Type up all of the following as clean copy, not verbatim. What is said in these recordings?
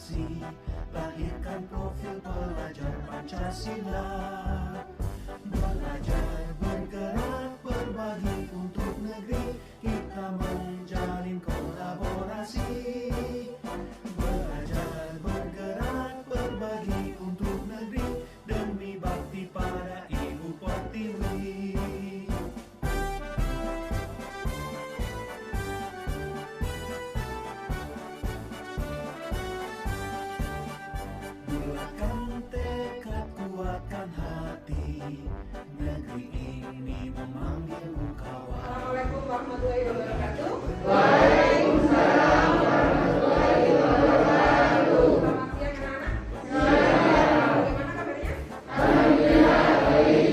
prestasi, lahirkan profil pelajar Pancasila. Belajar, bergerak, berbagi untuk negeri, kita menjalin kolaborasi. Belajar, bergerak, berbagi untuk negeri, demi bakti pada Ibu Pertiwi. Bulatkan tekad, kuatkan hati, negeri ini memanggilmu kawan. Assalamualaikum warahmatullahi wabarakatuh. Waalaikumsalam warahmatullahi wabarakatuh. Selamat siang anak-anak. Bagaimana kabarnya? Alhamdulillah baik.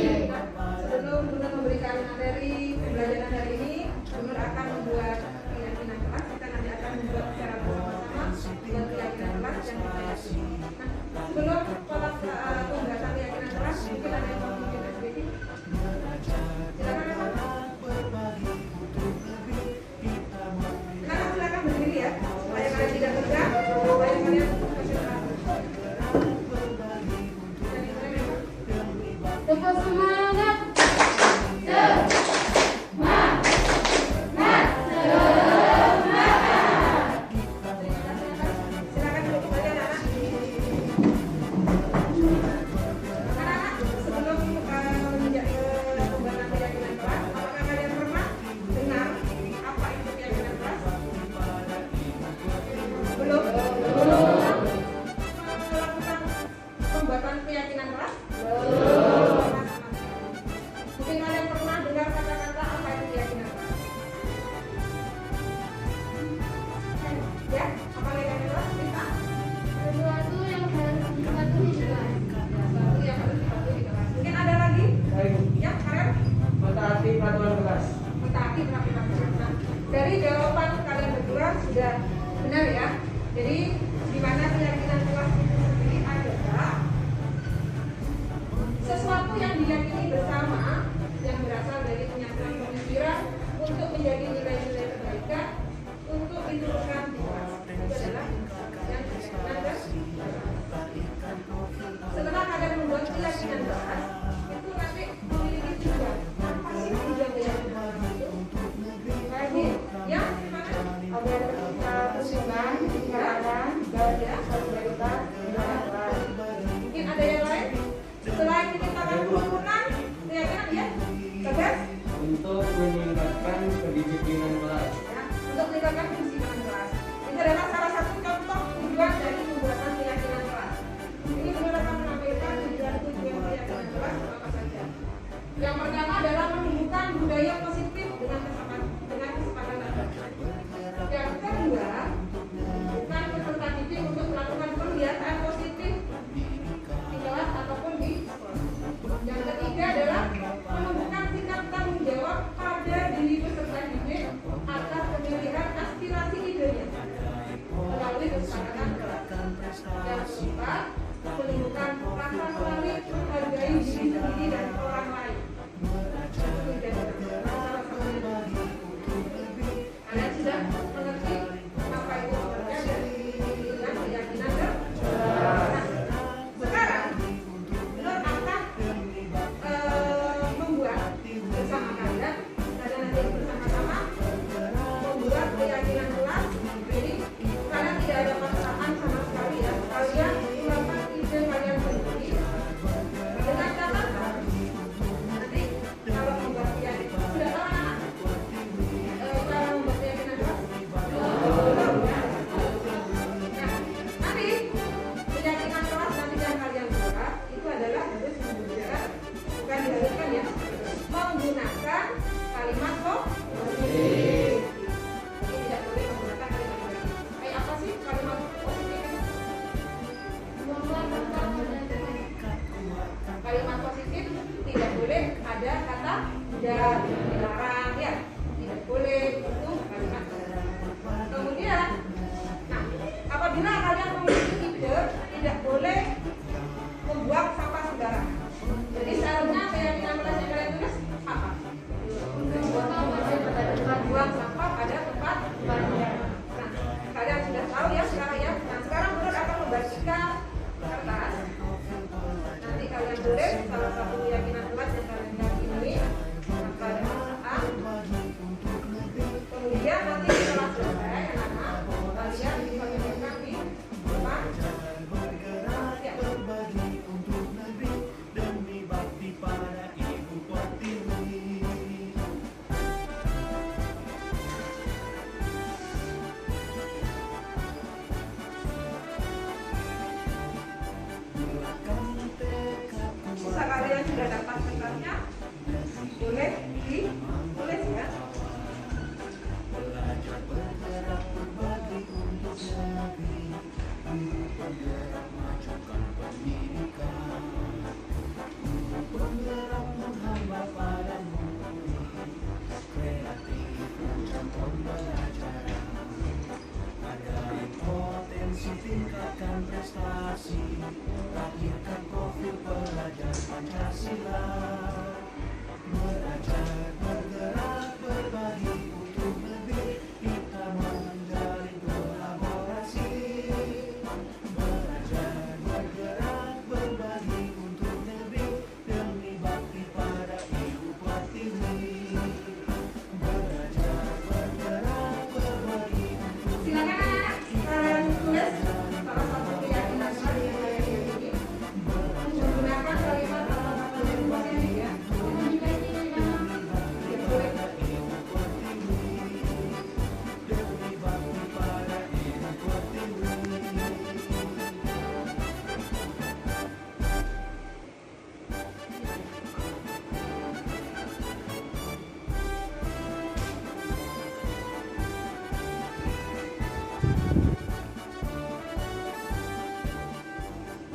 Sebelum Bunur memberikan materi pembelajaran hari ini, Bunur akan membuat keyakinan kelas. Kita nanti akan membuat secara bersama-sama dengan keyakinan kelas yang kita yakini. Nah, sebelum pola pembahasan keyakinan kelas, mungkin ada yang mau bikin sedikit. Silakan Evan. Silakan berdiri ya, supaya kalian tidak tegak, supaya kalian konsentrasi. Tetap semangat. Silakan duduk kembali anak-anak. Anak-anak, sebelum menjadi pembahasan keyakinan kelas, apakah kalian pernah dengar apa itu keyakinan kelas? Belum? Melakukan pembuatan keyakinan kelas? Mungkin kalian pernah dengar kata-kata apa itu keyakinan kelas? Ya, apa keyakinan kelas? Bisa? Sesuatu yang harus dipatuhi dengan Sesuatu yang harus dipatuhi kelas. Mungkin ada lagi? Ya, kalian? Mentaati peraturan kelas. Mentaati peraturan kelas. Nah, dari jawaban kalian berdua sudah benar ya. Jadi di mana keyakinan kelas itu sendiri adalah sesuatu yang diyakini bersama yang berasal dari penyatuan pemikiran untuk menjadi nilai-nilai kebaikan untuk diturunkan di kelas. Itu adalah yang keyakinan kelas. Setelah kalian membuat keyakinan kelas, itu nanti memiliki tujuan. Apa sih tujuan keyakinan kelas itu? Baik, yang mana? agar kita bersihkan, keadaan, bahagia, solidaritas, kebahagiaan. Mungkin ada yang lain? Selain menciptakan kerukunan, keyakinan ya? Tegas? Untuk meningkatkan kedisiplinan kelas. Ya, untuk meningkatkan kedisiplinan kelas. Ini adalah salah satu contoh tujuan dari pembuatan keyakinan kelas. Ini benar akan menampilkan tujuan-tujuan keyakinan kelas apa saja. Yang pertama adalah menumbuhkan budaya positif dengan kesepakatan. Yang kedua, bukan peserta didik untuk melakukan kebiasaan positif di kelas ataupun di sekolah. Yang ketiga adalah menumbuhkan sikap tanggung jawab pada diri peserta didik atas pemilihan aspirasi idenya melalui kesepakatan kelas. Yang keempat, menumbuhkan rasa melalui menghargai diri sendiri dan orang lain. Kalian sudah mengerti apa itu sebenarnya dengan keyakinan kelas. Sekarang Nur akan membuat bersama kalian nanti bersama-sama membuat keyakinan kelas. Jadi kalian tidak ada paksaan sama sekali ya. Kalian melakukan ide kalian sendiri dengan catatan nanti kalau membuat keyakinan sudah tahu anak cara membuat keyakinan kelas. Nah, nanti keyakinan kelas nanti yang kalian buat itu adalah harus menggunakan, bukan diharuskan ya, menggunakan kalimat positif. Ini tidak boleh menggunakan kalimat negatif. Kayak apa sih kalimat positif? Kalimat positif tidak boleh ada kata tidak, dilarang ya, tidak boleh itu kalimat positif. Kemudian, nah apabila kalian memiliki ide tidak boleh membuang sampah sembarangan. Jadi seharusnya keyakinan kelas yang kalian tulis apa? Buang sampah pada tempat sembarangan. Nah, kalian sudah tahu ya sekarang ya. Nah, sekarang Bunur akan prajurit, salah satu keyakinan kelas yang kalian yakini maka ada A. Kemudian nanti setelah selesai anak-anak kalian bisa menyiapkan di depan siap. berbagi untuk negeri demi bakti pada Ibu Pertiwi. Bulatkan tekad Jika kalian sudah dapat kertasnya, boleh ditulis ya. belajar bergerak berbagi untuk negeri, guru penggerak majukan pendidikan, guru penggerak menghamba pada murid, kreatif rancang pembelajaran, hargai potensi tingkatkan prestasi, lahirkan profil pelajar Pancasila, belajar bergerak berbagi untuk negeri, kita menjalin kolaborasi, belajar bergerak berbagi untuk negeri demi bakti pada Ibu Pertiwi, belajar bergerak berbagi untuk Silakan anak-anak kalian tulis salah satu keyakinan kelas yang kalian yakini menggunakan kalimat kata-kata yang positif ya. Ya, boleh. demi bakti pada Ibu Pertiwi.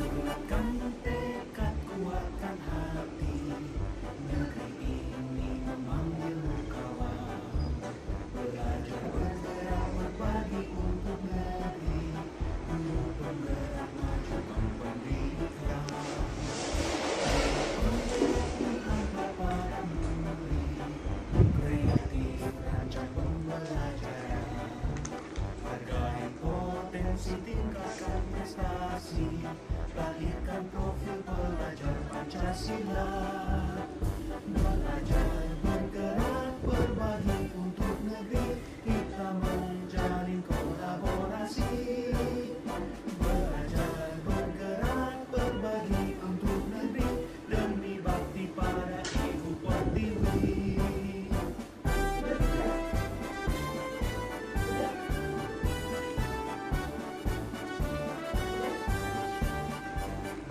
Bulatkan tekad, kuatkan hati, negeri ini memanggilmu kawan. Belajar bergerak berbagi untuk negeri, guru penggerak majukan pendidikan, menghamba pada murid, kreatif rancang pembelajaran, hargai potensi tingkatkan prestasi, lahirkan profil pelajar Pancasila, belajar bergerak berbagi untuk negeri, kita menjalin kolaborasi, belajar bergerak berbagi untuk negeri demi bakti pada Ibu Pertiwi.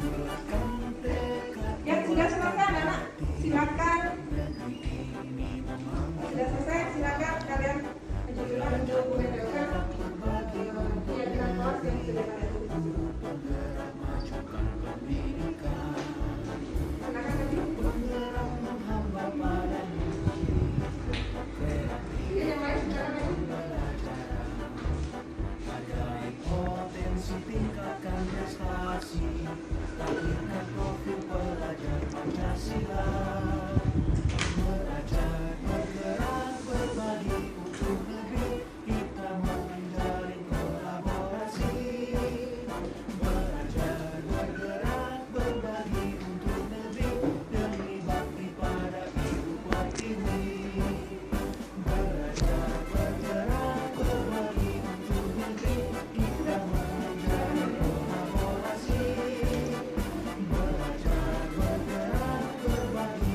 Bulatkan tekad, Yang sudah selesai anak-anak silakan. negeri ini memanggil Sudah selesai silakan kalian menunjukkan dokumen dasar keyakinan kelas yang sudah kalian tulis. penggerak majukan pendidikan, Silakan lanjut. penggerak menghamba pada murid, kreatif Ini yang lain silakan lanjut. pembelajaran, hargai potensi tingkatkan prestasi, lahirkan profil pelajar Pancasila, belajar bergerak berbagi untuk negeri, kita menjalin kolaborasi, belajar bergerak berbagi untuk negeri demi bakti pada Ibu Pertiwi, belajar bergerak berbagi untuk negeri, kita menjalin kolaborasi, belajar bergerak berbagi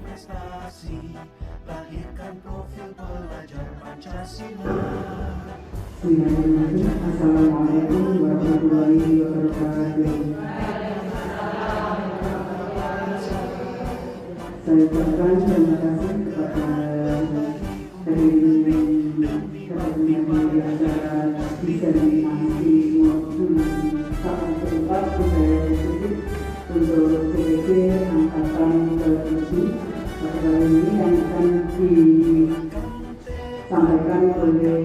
prestasi, lahirkan profil pelajar Pancasila. Bismillahirrahmanirrahim. Assalamualaikum warahmatullahi wabarakatuh. Saya ucapkan terima kasih kepada hadirin di acara diseminasi maupun saat tempat budaya positif untuk CPP angkatan ke-7 pada kali ini yang akan disampaikan oleh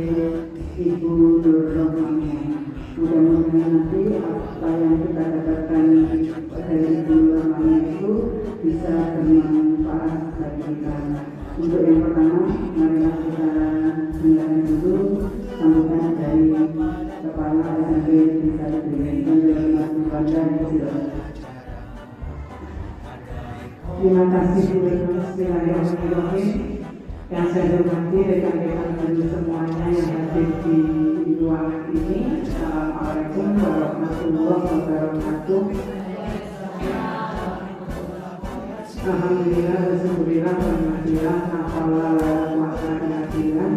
Ibu Nur Rohmania. Mudah-mudahan nanti apa yang kita dapatkan dari Ibu Rohmania itu bisa bermanfaat bagi kita. Untuk yang pertama, marilah kita dengarkan dulu sambutan dari Kepala SMK Desa Kediri Menjelaskan kepada Terima kasih Bu. Bismillahirrahmanirrahim. Yang saya hormati rekan-rekan guru semuanya yang hadir di ruangan ini. Assalamualaikum warahmatullahi wabarakatuh. Alhamdulillah, alhamdulillah, alhamdulillah, alhamdulillah.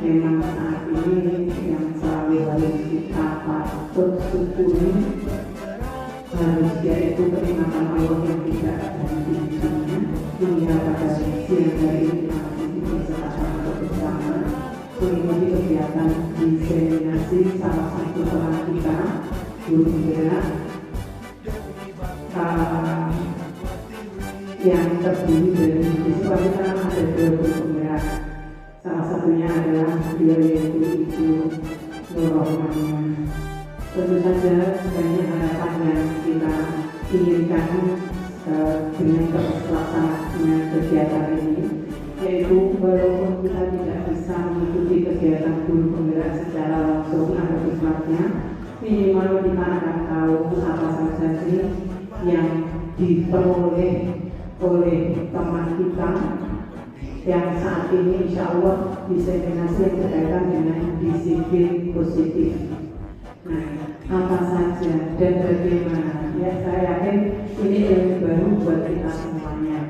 Memang saat ini yang selalu harus kita patut syukuri harus yaitu kenikmatan Allah yang tidak henti-hentinya hingga pada siang hari ini masih disertakan bersama mengikuti kegiatan diseminasi salah satu teman kita guru penggerak yang terdiri dari siswa kita ada 2 guru penggerak. Salah satunya adalah beliau yaitu Ibu Nur Rohmania. Tentu saja banyak harapan yang kita inginkan dengan terlaksanaannya kegiatan ini, yaitu walaupun kita tidak bisa mengikuti kegiatan guru penggerak secara langsung atau khidmatnya, minimal kita akan tahu apa saja sih yang diperoleh oleh teman kita yang saat ini insya Allah diseminasi yang berkaitan dengan disiplin positif. Nah, apa saja dan bagaimana? Ya, saya yakin ini ilmu baru buat kita semuanya.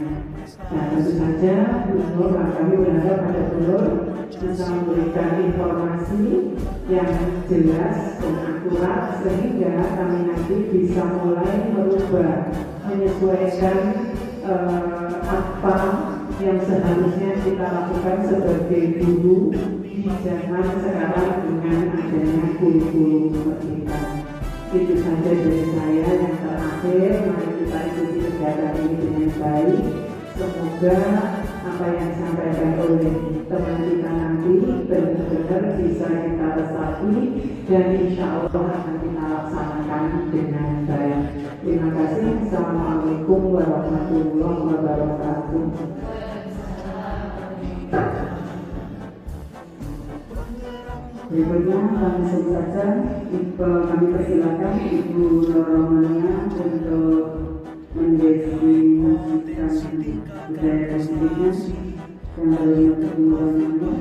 Nah, tentu saja Bu Nur, kami berharap pada Bu Nur bisa memberikan informasi yang jelas dan akurat sehingga kami nanti bisa mulai merubah, menyesuaikan apa yang seharusnya kita lakukan sebagai guru di zaman sekarang dengan adanya kurikulum merdeka. Itu saja dari saya. Yang terakhir, mari kita ikuti kegiatan ini dengan baik. Semoga apa yang disampaikan oleh teman kita nanti benar-benar bisa kita resapi dan insya Allah akan kita laksanakan dengan baik. Terima kasih. Assalamualaikum warahmatullahi wabarakatuh. Berikutnya langsung saja kami persilakan Ibu Nur Rohmania untuk mendeskripsikan budaya positifnya yang dari Ibu Rohmania.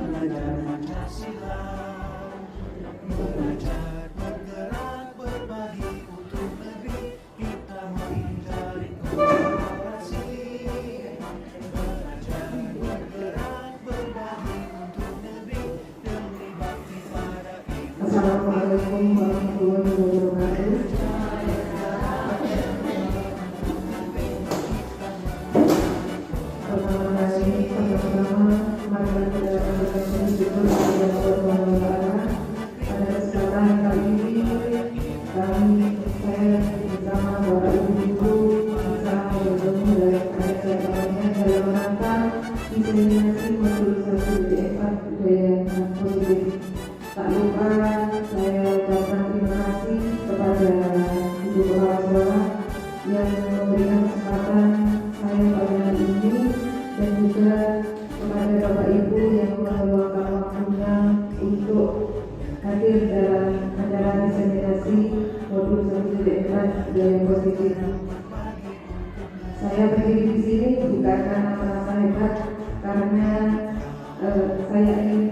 Assalamualaikum warahmatullahi wabarakatuh. Pertama-tama, mari kita bersyukur kepada Allah Subhanahu wa Ta'ala pada kesempatan kali ini saya bersama Bapak Ibu bisa bertemu dalam acara dalam rangka diseminasi mobilisasi DF4 budaya positif. Tak lupa saya ucapkan terima kasih kepada Ibu Kepala Sekolah yang memberikan kesempatan saya pada hari ini dan juga kepada Bapak Ibu yang meluangkan waktunya untuk hadir dalam acara diseminasi modul sertifikat budaya positif. Saya berdiri di sini bukan karena merasa hebat, karena saya ingin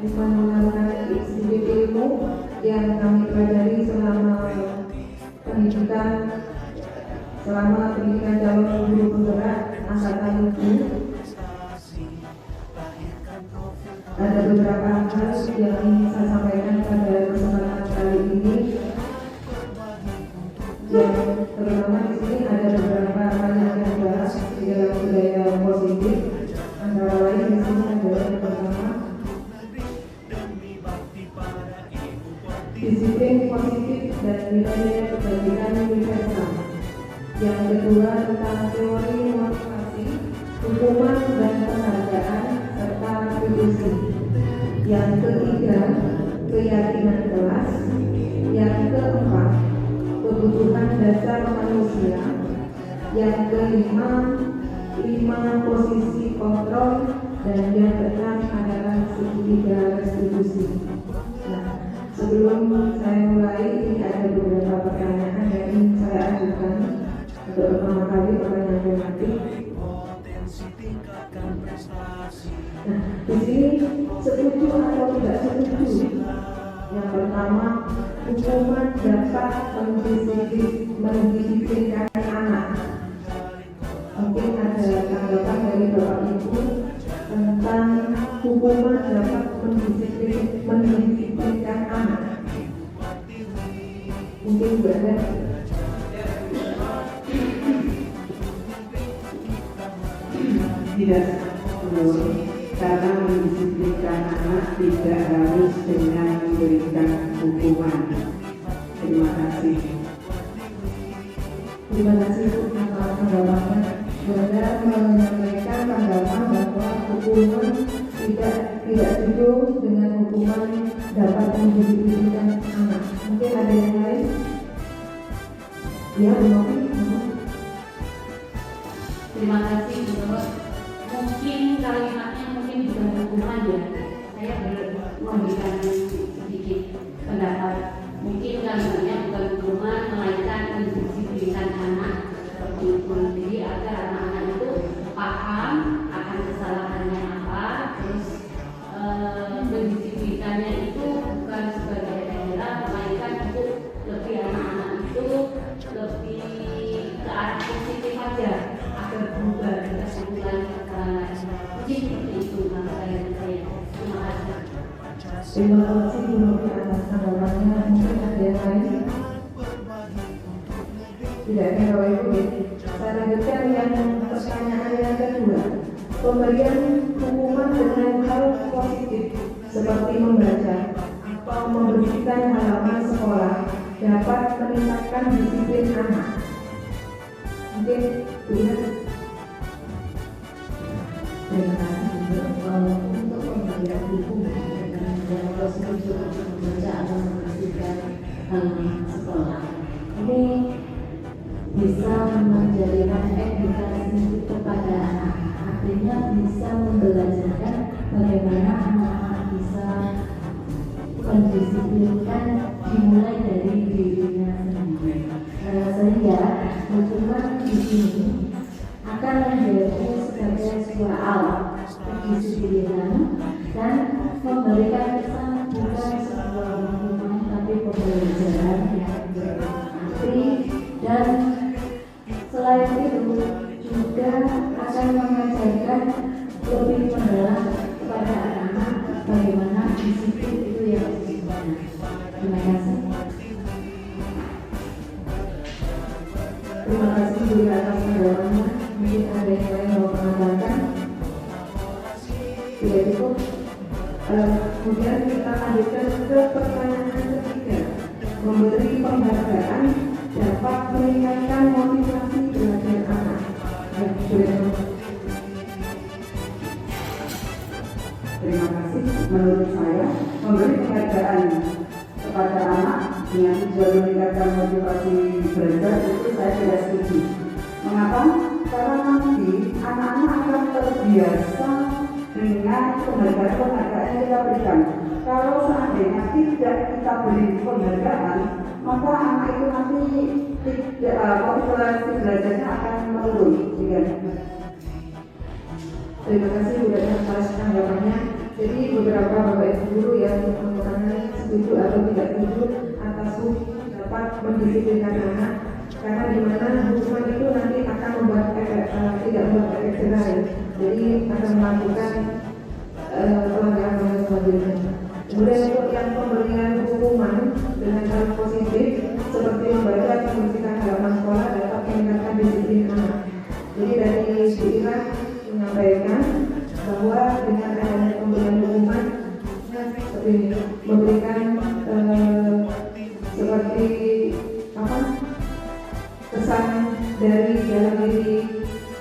ada beberapa hal yang ingin saya sampaikan pada kesempatan kali ini. Yang terutama di sini ada beberapa hal yang dibahas di dalam budaya positif. Antara lain di sini adalah yang pertama, disiplin positif dan nilai-nilai kebajikan universal. Yang kedua tentang teori motivasi, hukuman dan penghargaan serta retribusi. Yang ketiga keyakinan kelas. Yang keempat kebutuhan dasar manusia. Yang kelima posisi kontrol, dan yang keenam adalah segitiga restitusi. Nah, sebelum saya mulai, ini ada beberapa pertanyaan yang ingin saya ajukan. Untuk pertama kali pertanyaan tematik. Nah, di sini setuju atau tidak setuju? Yang pertama, hukuman dapat mendisiplinkan anak. Mungkin ada tanggapan dari Bapak Ibu tentang hukuman dapat mendisiplinkan anak. Mungkin Bu ada. Tidak perlu, karena mendisiplinkan anak tidak harus dengan memberikan hukuman. Terima kasih. Terima kasih atas tanggapannya. Bunda menyampaikan tanggapan bahwa hukuman tidak setuju dengan hukuman dapat mendisiplinkan anak. Mungkin ada yang lain? Ya, mungkin. Terima kasih Bu. Mungkin kalimatnya mungkin bukan hukuman ya. Saya memberikan sedikit pendapat. Mungkin kalimatnya bukan hukuman, melainkan mendisiplinkan anak seperti itu. Jadi agar anak-anak itu paham akan kesalahannya apa, terus mendisiplinkannya itu bukan sebagai daerah, melainkan untuk lebih anak-anak itu lebih ke arah positif aja agar berubah tidak mengulangi kesalahan. Mungkin seperti itu saya. Terima kasih. Terima kasih Bu Novi atas tanggapannya. Mungkin ada yang lain? Tidak ada Bapak Ibu. Saya lanjutkan yang pertanyaan yang kedua. Pemberian hukuman dengan hal positif seperti membaca atau membersihkan halaman sekolah dapat meningkatkan disiplin anak. Mungkin lihat. Terima kasih untuk pemberian hukuman dengan yang positif membaca atau membersihkan halaman sekolah. Ini bisa menjadikan edukasi kepada anak, artinya bisa membelajarkan bagaimana anak-anak bisa mendisiplinkan dimulai dari dirinya sendiri. Sehingga hukuman di sini akan menjadi sebagai sebuah alat kedisiplinan dan memberikan kesan bukan sebuah hukuman tapi pembelajaran yang berarti. Dan selain itu juga akan mengajarkan lebih mendalam kepada anak-anak bagaimana disiplin itu yang sesungguhnya. Terima kasih. Terima kasih juga atas tanggapannya. Mungkin ada yang lain mau menambahkan? Tidak cukup. Kemudian kita lanjutkan ke pertanyaan ketiga. Memberi penghargaan dapat meningkatkan motivasi belajar anak. Terima kasih. Menurut saya, memberi penghargaan kepada anak dengan tujuan meningkatkan motivasi belajar itu saya tidak setuju. Mengapa? Karena nanti anak-anak akan terbiasa dengan penghargaan yang kita berikan. Kalau seandainya tidak kita beri penghargaan, maka anak itu nanti motivasi belajarnya akan menurun. Terima kasih Bu Dada atas tanggapannya. Jadi beberapa Bapak Ibu guru yang mengatakan setuju atau tidak setuju atas hukum dapat mendisiplinkan anak, karena di mana hukuman itu nanti akan membuat tidak membuat efek jerah, jadi akan melakukan pelanggaran selanjutnya. Kemudian untuk yang pemberian hukuman dengan cara positif seperti membaca atau membersihkan halaman sekolah dapat meningkatkan disiplin anak. Jadi dari Bu Ira menyampaikan bahwa dengan adanya pemberian hukuman seperti ini, memberikan seperti apa kesan dari dalam diri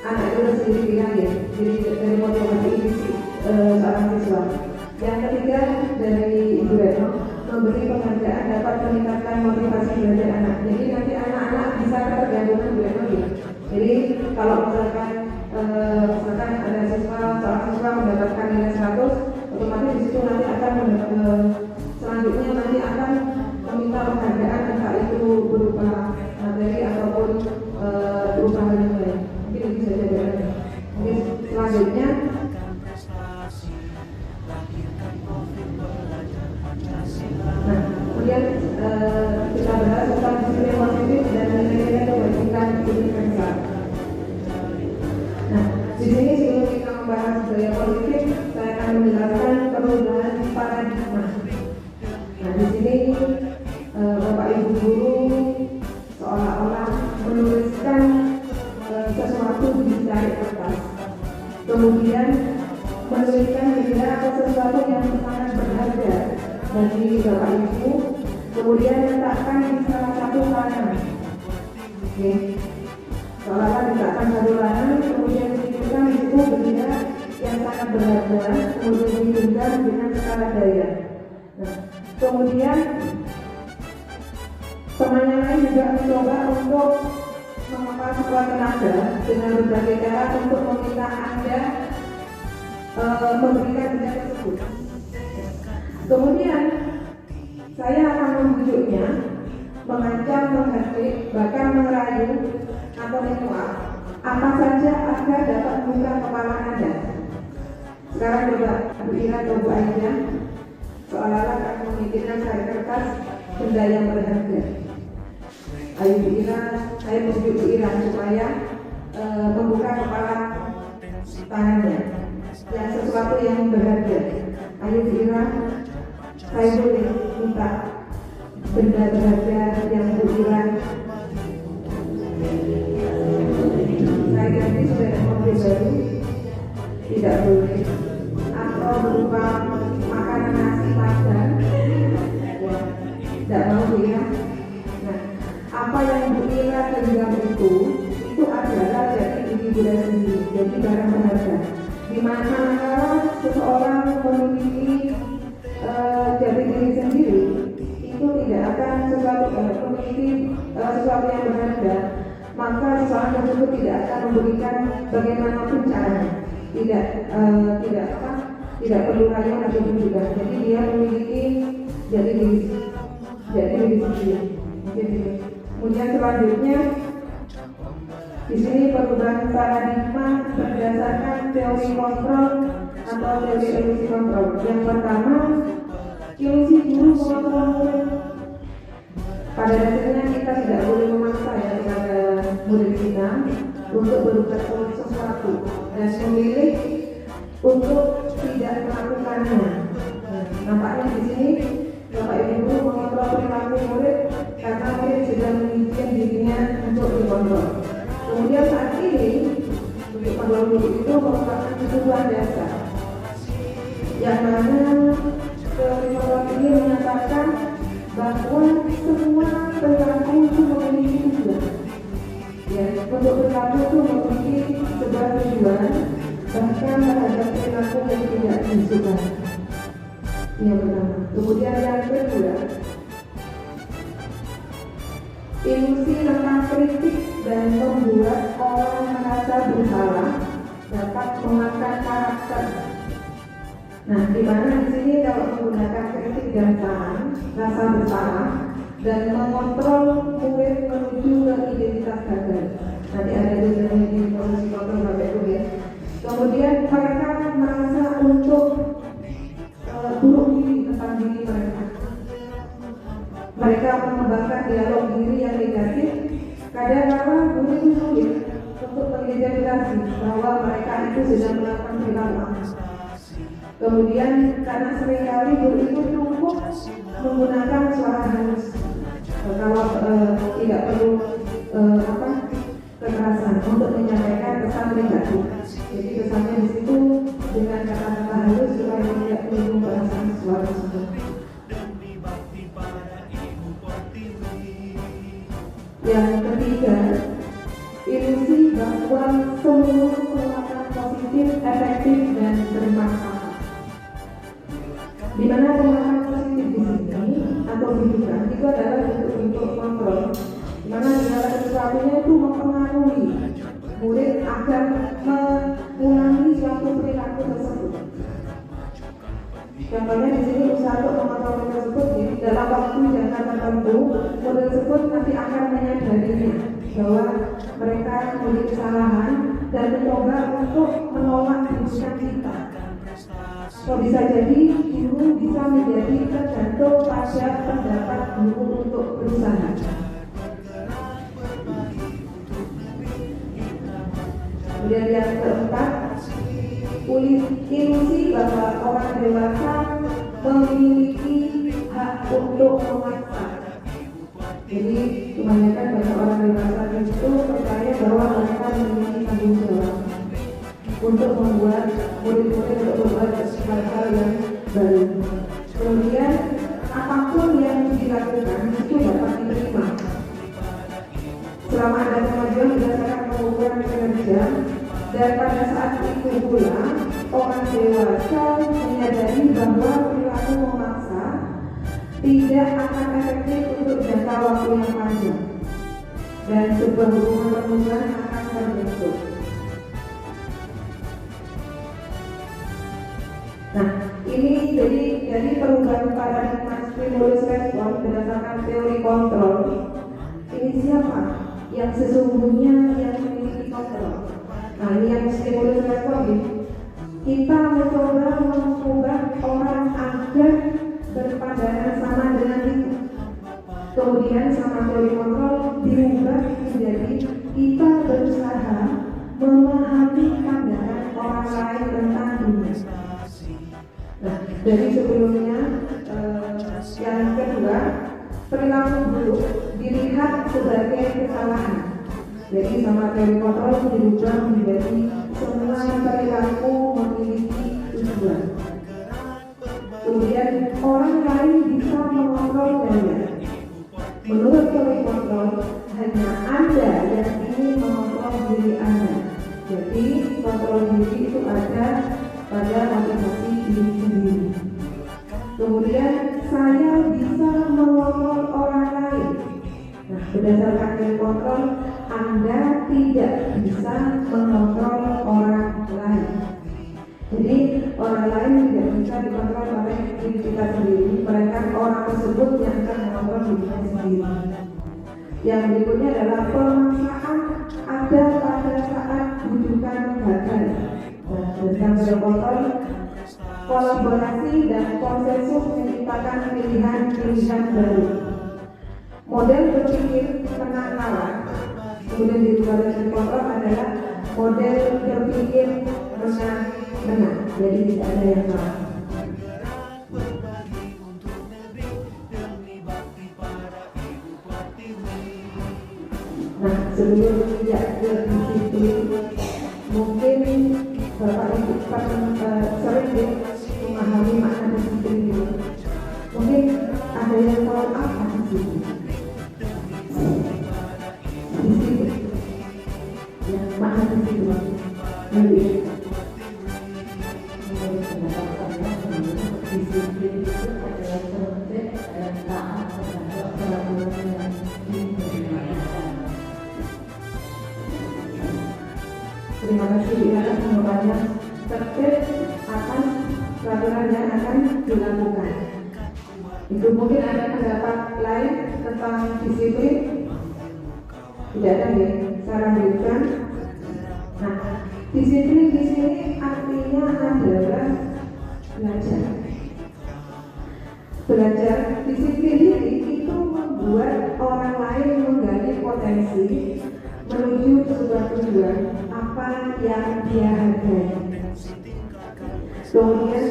anak itu sendiri bilang ya, jadi dari motivasi seorang siswa. Yang ketiga dari Ibu Retno, memberi penghargaan dapat meningkatkan motivasi belajar anak. Jadi nanti anak-anak bisa ketergantungan Bu Retno ya. Jadi kalau misalkan ada seorang siswa mendapatkan nilai 100, otomatis di situ nanti akan selanjutnya nanti akan meminta penghargaan entah itu berupa materi ataupun berupa hal yang lain. Mungkin itu saja jawabannya. Mungkin selanjutnya kemudian kita bahas tentang disiplin positif dan nilai-nilai kebajikan universal. Nah, di sini sebelum kita membahas budaya positif, saya akan menjelaskan perubahan paradigma. Nah, di sini Bapak Ibu guru seolah-olah menuliskan sesuatu di dari kertas, kemudian menuliskan juga atau sesuatu yang sangat berharga bagi Bapak Ibu, kemudian letakkan di salah satu lanang. Oke, seolah-olah diletakkan satu lanang, kemudian dituliskan di situ benda yang sangat berharga, kemudian dituliskan dengan skala daya. Nah, kemudian teman yang lain juga mencoba untuk mengolah sebuah tenaga dengan berbagai cara untuk meminta Anda memberikan benda tersebut. Kemudian saya akan membujuknya, mengancam, menghasut, bahkan merayu atau menguap apa saja agar dapat membuka kepala Anda. Sekarang coba Bu Ira atau Bu Aida seolah-olah akan memikirkan dari kertas benda yang berharga. Ayo Bu Ira, saya membujuk Bu Ira supaya membuka kepala tangannya yang sesuatu yang berharga. Ayo Bu Ira, saya boleh minta benda berharga yang Bu Ira. Saya ganti sudah mobil baru, tidak boleh. Atau berupa makanan nasi padang, tidak mau Bu Ira. Nah, apa yang Bu Ira genggam itu adalah jati diri Bu Ira sendiri, jadi barang berharga. Di mana seseorang memiliki jati diri sendiri, itu tidak akan memiliki sesuatu yang berharga, maka seseorang tersebut tidak akan memberikan bagaimanapun caranya, tidak perlu rayu atau juga. Jadi dia memiliki jati diri sendiri. Kemudian selanjutnya di sini perubahan paradigma berdasarkan teori kontrol atau teori ilusi kontrol. Yang pertama, ilusi guru mengontrol murid. Pada dasarnya kita tidak boleh memaksa ya kepada murid kita untuk berbuat sesuatu dan memilih untuk tidak melakukannya. Nampaknya di sini Bapak Ibu guru mengontrol perilaku murid karena murid sudah mengizinkan dirinya untuk dikontrol. Kemudian saat ini untuk kontrol murid itu merupakan kebutuhan dasar, yang mana teori kontrol ini menyatakan bahwa semua perilaku itu memiliki tujuan. Ya, untuk perilaku itu memiliki sebuah tujuan, bahkan terhadap perilaku yang tidak disukai. Yang pertama. Kemudian yang kedua, ilusi tentang kritik dan membuat orang merasa bersalah dapat memakan karakter. Nah, di mana di sini kalau menggunakan kritik dan saran, rasa bersalah dan mengontrol murid menuju ke identitas gagal. Nanti ada juga di posisi kontrol Bapak Ibu ya. Kemudian mereka merasa untuk buruk diri tentang diri mereka. Mereka mengembangkan dialog diri yang negatif. Kadang-kadang guru itu sulit untuk mengidentifikasi bahwa mereka itu sedang melakukan perilaku. Kemudian karena seringkali guru itu cukup menggunakan suara halus, kalau tidak perlu kekerasan untuk menyampaikan pesan negatif. Jadi pesannya di situ dengan kata-kata halus supaya tidak menyinggung perasaan siswa tersebut. Yang ketiga, ilusi bahwa seluruh perbuatan positif, efektif dan bermanfaat. Di mana perbuatan positif di sini atau hiburan itu adalah bentuk-bentuk kontrol, di mana segala sesuatunya itu mempengaruhi murid agar mengulangi suatu perilaku tersebut. Contohnya di sini usaha untuk mengontrol tersebut ya, dalam waktu jangka tertentu, murid tersebut nanti akan menyadarinya bahwa mereka memiliki kesalahan dan mencoba untuk menolak bimbingan kita. So, bisa jadi guru bisa menjadi tergantung pada pendapat guru untuk berusaha. Kemudian yang keempat, ilusi bahwa orang dewasa memiliki hak untuk memaksa. Jadi kebanyakan banyak orang dewasa itu percaya bahwa mereka memiliki tanggung jawab untuk membuat murid-murid untuk berbuat hal-hal yang baru. Kemudian apapun yang dilakukan itu dapat diterima selama ada kemajuan berdasarkan pengukuran kinerja, dan pada saat itu pula orang dewasa menyadari bahwa perilaku memaksa tidak akan efektif untuk jangka waktu yang panjang dan sebuah hubungan permusuhan akan terbentuk. Nah, ini jadi perubahan paradigma stimulus respon berdasarkan teori kontrol. Ini siapa yang sesungguhnya yang memiliki kontrol? Nah, ini yang stimulus respon ini. Kita mencoba mengubah orang agar berpandangan sama dengan kita. Kemudian sama teori kontrol diubah menjadi kita berusaha memahami pandangan orang lain tentang dunia. Nah, dari sebelumnya yang kedua, perilaku buruk dilihat sebagai kesalahan. Jadi sama teori kontrol diubah menjadi semua perilaku memiliki tujuan. Kemudian orang lain bisa mengontrol daya. Menurut teori kontrol, hanya Anda yang ingin mengontrol diri Anda. Jadi kontrol diri itu ada pada motivasi diri sendiri. Kemudian saya bisa mengontrol orang lain. Nah, berdasarkan teori kontrol, Anda tidak bisa mengontrol orang lain. Jadi orang lain tidak bisa dikontrol oleh diri kita sendiri, melainkan orang tersebut yang akan mengontrol dirinya sendiri. Yang berikutnya adalah pemaksaan ada pada saat bujukan gagal. Nah, tentang kontrol, kolaborasi dan konsensus menciptakan pilihan-pilihan baru. Model berpikir menang kalah, kemudian dirubah dari kontrol adalah model berpikir menang. Jadi tidak ada yang salah. Nah, sebelum tidak berdisiplin, mungkin Bapak Ibu sering memahami makna disiplin ini. Mungkin ada yang tahu apa disiplin? Disiplin, yang makna disiplin. Disiplin itu adalah konsep dan taat terhadap peraturan yang diperintahkan. Terima kasih atas jawabannya. Terkait atas peraturan yang akan dilakukan. Itu mungkin ada pendapat lain tentang disiplin? Tidak ada ya. Saya lanjutkan. Nah, disiplin di sini artinya adalah belajar. Belajar disiplin diri itu membuat orang lain menggali potensi menuju sebuah tujuan apa yang dia hargai. Kemudian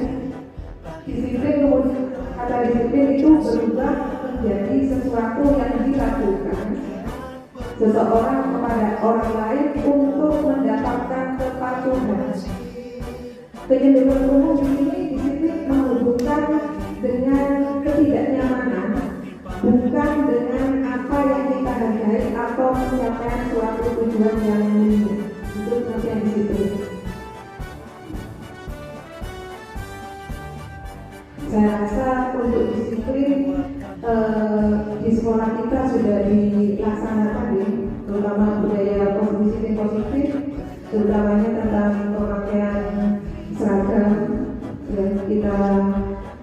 tata disiplin itu berubah menjadi sesuatu yang dilakukan seseorang kepada orang lain untuk mendapatkan kepatuhan. Kecenderungan umum di sini disiplin menghubungkan dengan ketidaknyamanan, bukan dengan apa yang kita hargai atau pencapaian suatu tujuan yang mulia. Itu pengertian disiplin. Saya rasa untuk disiplin di sekolah kita sudah dilaksanakan, terutama budaya disiplin positif, terutamanya tentang pemakaian seragam yang kita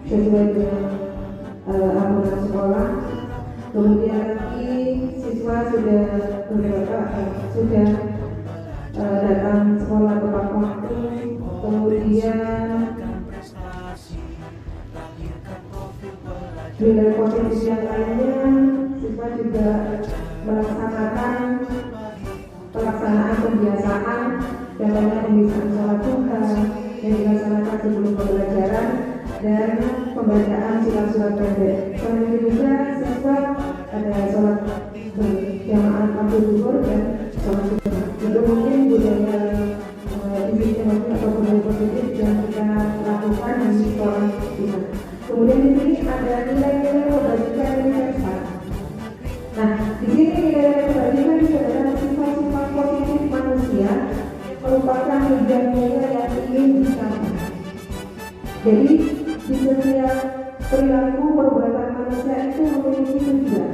sesuai dengan aturan sekolah. Kemudian lagi siswa sudah datang sekolah tepat waktu. Kemudian nilai positif yang lainnya, siswa juga melaksanakan pelaksanaan kebiasaan, contohnya pembicaraan sholat duha yang dilaksanakan sebelum pembelajaran dan pembacaan surat-surat pendek. Selain itu juga siswa ada sholat berjamaah waktu zuhur dan sholat sunnah. Itu mungkin budaya disiplin atau budaya positif yang kita lakukan di sekolah kita. Kemudian di sini ada nilai-nilai kebajikan universal. Nah, di sini nilai-nilai kebajikan itu adalah sifat-sifat positif manusia merupakan tujuan mulia yang ingin dicapai. Jadi di setiap perilaku perbuatan manusia itu memiliki tujuan.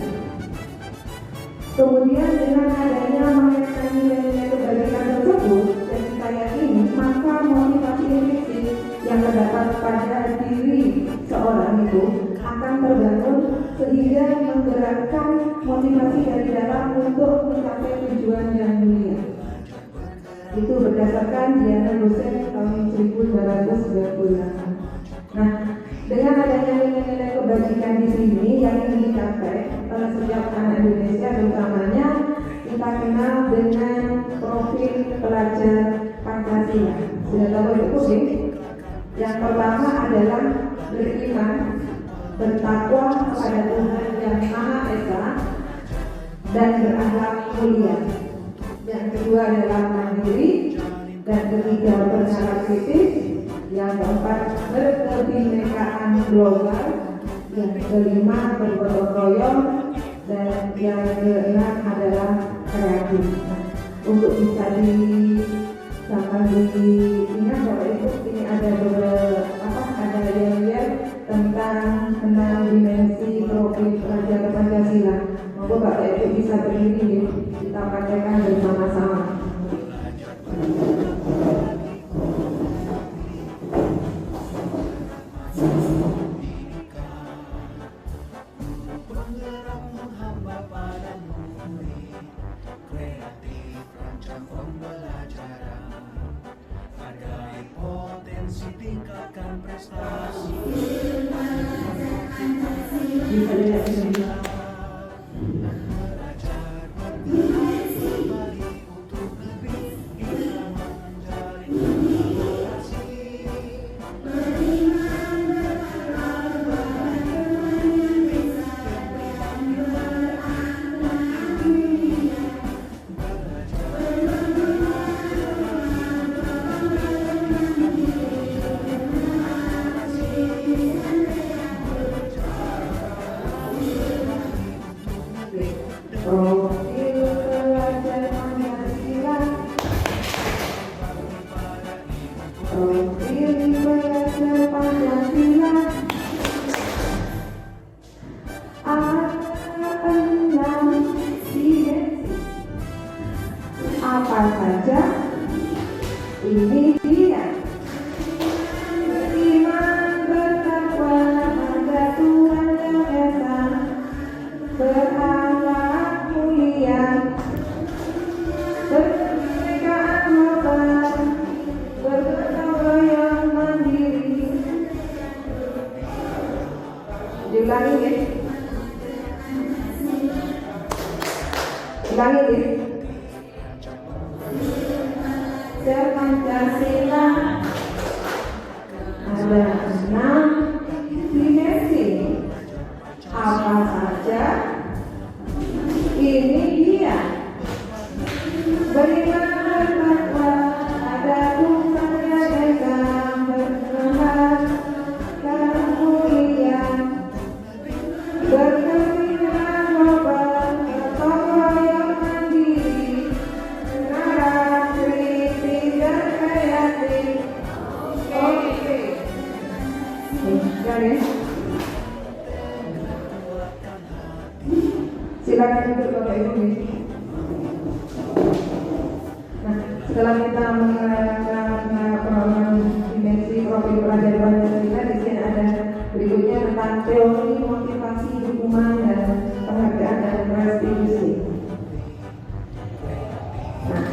Kemudian dengan adanya mengenai nilai-nilai kebajikan tersebut dan kita yakini, maka motivasi intrinsik yang terdapat pada diri seorang itu akan terbangun sehingga menggerakkan motivasi dari dalam untuk mencapai tujuan yang mulia. Itu berdasarkan Diana Hussein tahun 1998. Nah, dengan adanya nilai-nilai kebajikan di sini yang ingin dicapai oleh setiap anak Indonesia, terutamanya kita kenal dengan profil pelajar Pancasila. Sudah tahu itu sih? Yang pertama adalah beriman, bertakwa kepada Tuhan yang Maha Esa dan berakhlak mulia. Yang kedua adalah mandiri, dan ketiga bernalar kritis. Yang keempat berkebinekaan global. Yang kelima bergotong royong, dan yang keenam adalah kreatif. Untuk bisa diingat bahwa ini ada ada tentang dimensi profil pelajar Pancasila. Monggo Bapak Ibu bisa berdiri, kita praktekkan bersama-sama. Penggerak menghamba pada nuri, kreatif rancang pembelajaran, hargai potensi tingkatkan prestasi. Bisa dilihat sendiri. Belajar berbagi untuk lebih, kita menjalin kolaborasi. Profil pelajar Pancasila. Profil pelajar Pancasila. Ada 6 dimensi. Apa saja? Ini dia. Beriman, bertakwa pada Tuhan yang Esa, berakhlak mulia, berkebinekaan global, bergotong royong mandiri. Diulangi ya. Ulangi ya. Pancasila ada 6 dimensi. ya. Silakan duduk Bapak Ibu. Nah, setelah kita mengenai dimensi profil pelajaran kita, di sini ada berikutnya tentang teori motivasi hukuman dan penghargaan dan restitusi. Nah,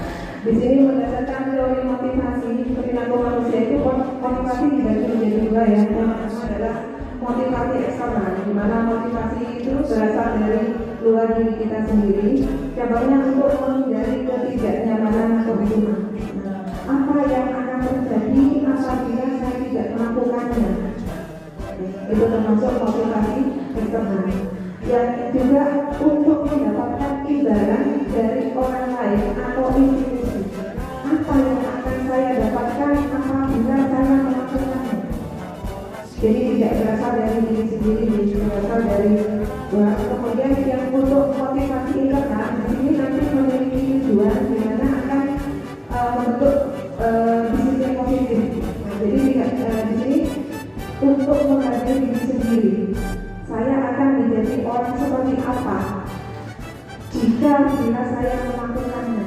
di sini berdasarkan teori motivasi perilaku manusia itu motivasi dibagi menjadi dua ya. Yang pertama adalah motivasi eksternal, di mana motivasi itu berasal dari luar diri kita sendiri. Contohnya untuk menghindari ketidaknyamanan kehidupan. Apa yang akan terjadi apabila saya tidak melakukannya? Itu termasuk motivasi eksternal. Yang juga untuk mendapatkan imbalan dari orang lain atau institusi. Apa yang akan saya dapatkan apabila saya melakukannya? Jadi tidak berasal dari diri sendiri, berasal dari luar. Kemudian yang untuk motivasi internal, ini nanti memiliki tujuan di mana akan membentuk disiplin positif. Jadi di sini untuk menghargai diri sendiri. Saya akan menjadi orang seperti apa bila saya melakukannya.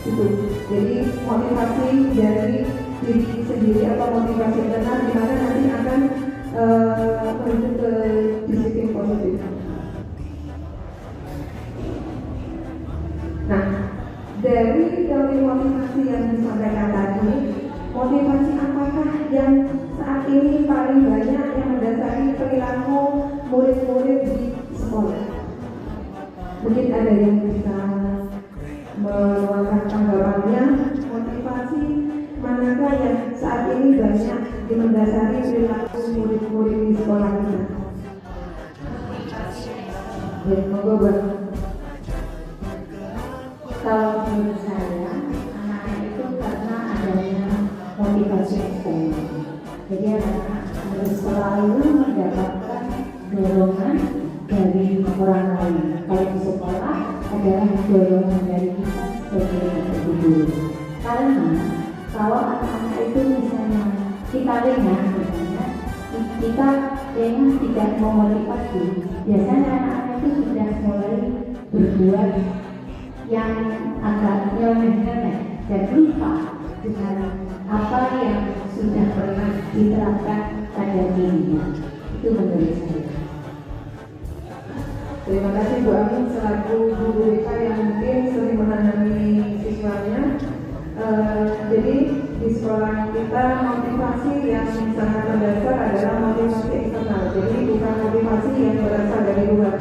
Itu. Jadi motivasi dari diri sendiri atau motivasi internal di mana nanti akan menuju ke disiplin positif. Nah, dari teori motivasi yang disampaikan tadi, motivasi apakah yang saat ini paling banyak yang mendasari perilaku murid-murid di sekolah? Mungkin ada yang bisa meluangkan tanggapannya. Motivasi manakah yang saat ini banyak mendasari perilaku murid-murid di sekolah kita? Ya, monggo Bang. Kalau menurut saya, anak-anak itu karena adanya motivasi eksternal. Jadi anak-anak selalu mendapatkan dorongan dari orang lain. Kalau di sekolah adalah dorongan dari kita sebagai guru. Karena kalau anak-anak itu misalnya kita dengar, kita memang tidak memotivasi, biasanya anak-anak itu sudah mulai berbuat yang agak nyeleneh dan lupa dengan apa yang sudah pernah diterapkan pada dirinya. Itu menurut saya. Terima kasih Bu Amin selaku guru BK yang mungkin sering menangani siswanya. Jadi di sekolah kita motivasi yang sangat mendasar adalah motivasi eksternal. Jadi bukan motivasi yang berasal dari luar,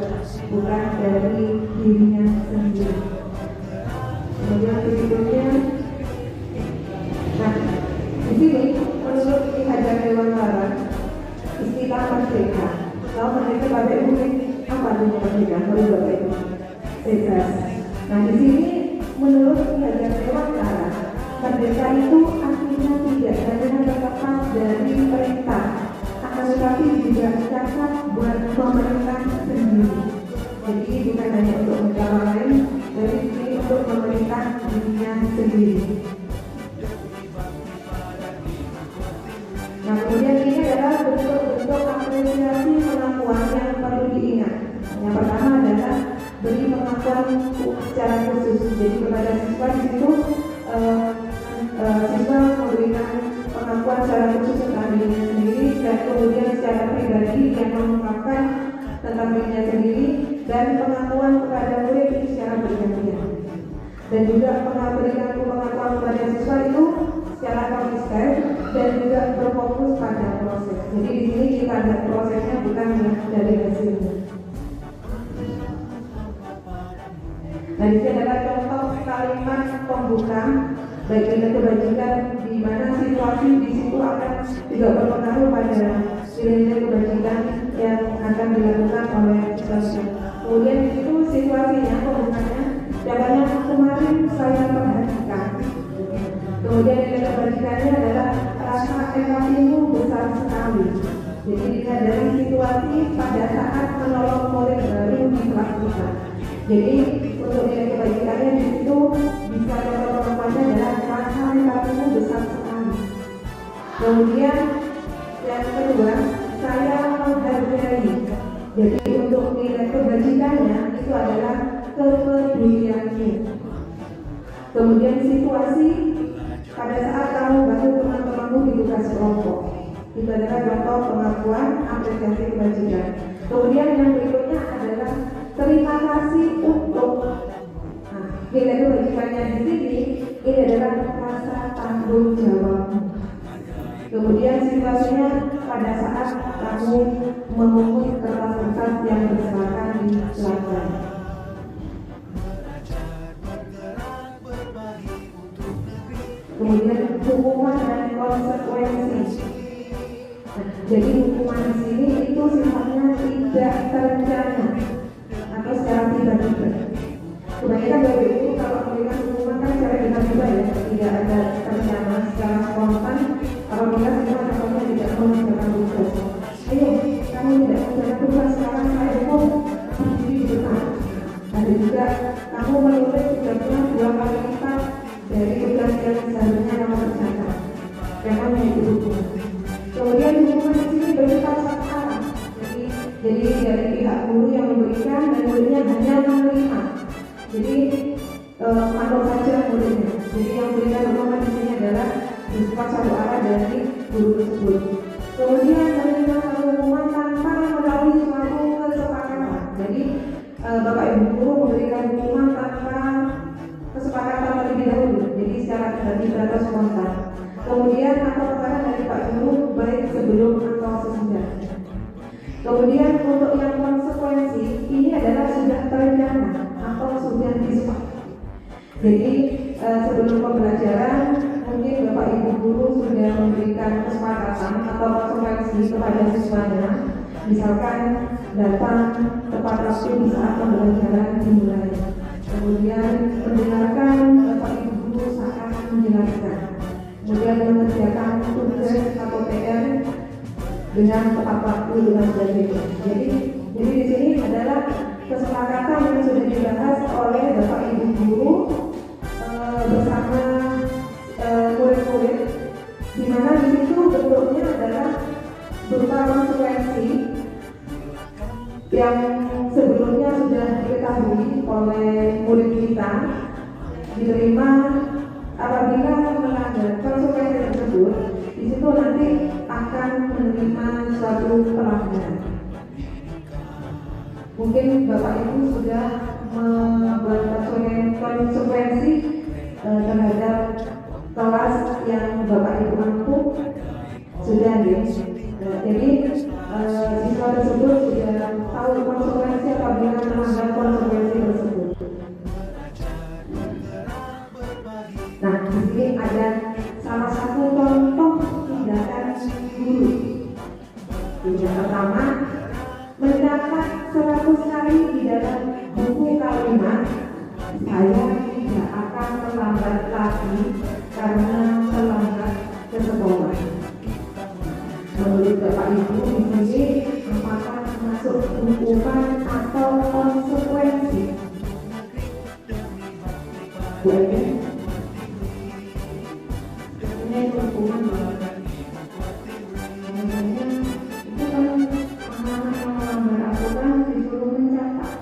bukan dari dirinya sendiri. Kemudian berikutnya, nah di sini menurut Ki Hajar Dewantara istilah merdeka. Kalau merdeka pada ibu apa artinya merdeka? Menurut Bapak Ibu, bebas. Nah di sini menurut Ki Hajar Dewantara, merdeka itu artinya tidak hanya terlepas dari perintah, akan tetapi juga cacat buat pemerintah sendiri. Jadi bukan hanya untuk negara lain, dari sini untuk pemerintah dunia sendiri. Nah kemudian ini adalah bentuk-bentuk apresiasi pengakuan yang perlu diingat. Yang pertama adalah beri pengakuan secara khusus. Jadi kepada siswa di situ siswa memberikan pengakuan secara khusus tentang dirinya sendiri dan kemudian secara pribadi yang mengungkapkan tentang dirinya sendiri dan pengakuan kepada murid itu secara bergantian. Dan juga memberikan pengakuan kepada siswa itu secara konsisten dan juga berfokus pada proses. Jadi di sini kita lihat prosesnya bukan dari hasilnya. Nah ini adalah contoh kalimat pembuka bagian kebajikan di mana situasi di situ akan juga berpengaruh pada nilai kebajikan yang akan dilakukan oleh siswa. Kemudian itu situasinya pembukanya, jawabannya kemarin saya perhatikan. Kemudian nilai kebajikannya adalah rasa empatimu besar sekali. Jadi dilihat dari situasi pada saat menolong murid baru di kelas kita. Jadi untuk nilai kebajikannya di situ bisa contoh-contohnya adalah rasa empatimu besar sekali. Kemudian yang kedua, saya Jadi untuk nilai kebajikannya itu adalah kepedulianmu. Kemudian situasi pada saat kamu bantu teman-temanmu di tugas kelompok, itu adalah contoh pengakuan apresiasi kebajikan. Kemudian yang berikutnya adalah terima kasih untuk. Nah, nilai kebajikannya di sini ini adalah rasa tanggung jawabmu. Kemudian situasinya pada saat kamu memungut kertas-kertas yang berserakan di pelajaran. Kemudian hukuman dan konsekuensi. Nah, jadi hukuman di sini itu sifatnya tidak terencana atau secara tiba-tiba. Kebanyakan Bapak Ibu kalau memberikan hukuman kan secara tiba-tiba ya, tidak ada terencana, secara spontan. Apabila semua contohnya tidak mengerjakan tugas, ayo kamu tidak mengerjakan tugas sekarang saya hukum berdiri di depan. Ada juga kamu menulis tugasnya 2 kali lipat dari tugas yang seharusnya kamu kerjakan. Memang itu hukum. Kemudian hukuman di sini bersifat arah. Jadi dari pihak guru yang memberikan dan muridnya hanya menerima. Jadi manut saja muridnya. Jadi yang memberikan hukuman di sini adalah bersifat satu arah dari guru tersebut. Kemudian menerima hukuman tanpa melalui suatu kesepakatan. Jadi Bapak Ibu guru memberikan hukuman tanpa kesepakatan terlebih dahulu. Jadi secara tiba-tiba atau spontan. Kemudian atau tekanan dari Pak Guru baik sebelum atau sesudah. Kemudian untuk yang konsekuensi ini adalah sudah terencana atau sudah disepakati. Jadi sebelum pembelajaran mungkin Bapak Ibu guru sudah memberikan kesepakatan atau konsekuensi kepada siswanya, misalkan datang tepat waktu di saat pembelajaran dimulai. Kemudian mendengarkan Bapak Ibu guru saat menjelaskan. Kemudian mengerjakan tugas atau PR dengan tepat waktu dengan sebagainya. Jadi di sini adalah kesepakatan yang sudah dibahas oleh Bapak Ibu guru bersama murid-murid, di mana di situ bentuknya adalah berupa konsekuensi yang sebelumnya sudah diketahui oleh murid kita, diterima apabila melanggar konsekuensi tersebut. Di situ nanti akan menerima suatu pelanggaran. Mungkin Bapak Ibu sudah membuat konsekuensi terhadap kelas yang Bapak Ibu mampu sudah ya. Jadi siswa tersebut sudah tahu konsekuensi apabila melanggar konsekuensi tersebut. Nah, di sini ada salah satu contoh tindakan guru. Yang pertama, mencatat 100 kali di dalam buku kalimat, saya tidak akan terlambat lagi karena terlambat ke sekolah. Menurut Bapak Ibu di sini apakah masuk hukuman atau konsekuensi? Boleh? Ini hukuman ya. Itu kan anak-anak yang melanggar aturan disuruh mencatat,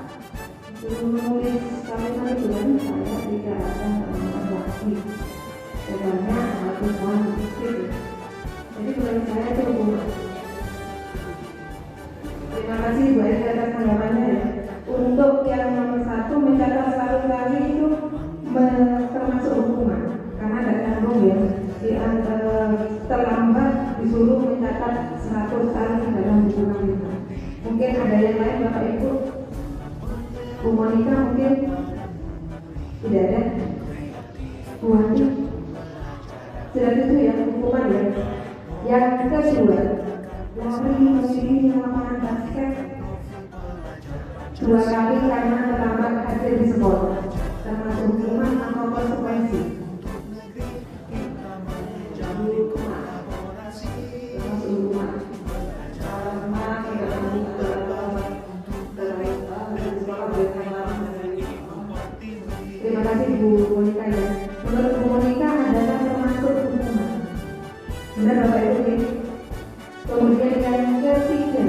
disuruh menulis kalimat itu kan saya tidak akan terlambat lagi. Sebenarnya harus sedikit. Jadi bagi saya itu hukuman. Terima kasih Bu Eka atas tanggapannya ya. Untuk yang nomor 1 mencatat 100 kali itu termasuk hukuman karena ada nyambung ya. Terlambat disuruh mencatat 100 kali dalam buku kalimat. Mungkin ada yang lain Bapak Ibu? Bu Monika mungkin tidak ada. Bu Wati sudah itu ya hukuman ya. Yang kedua, lari memilih lapangan basket 2 kali karena terlambat hasil di sekolah, termasuk hukuman atau konsekuensi. Terima kasih Bu Monika ya. Menurut Bu Monika adalah termasuk hukuman. Benar Bapak Ibu? Kemudian yang ketiga,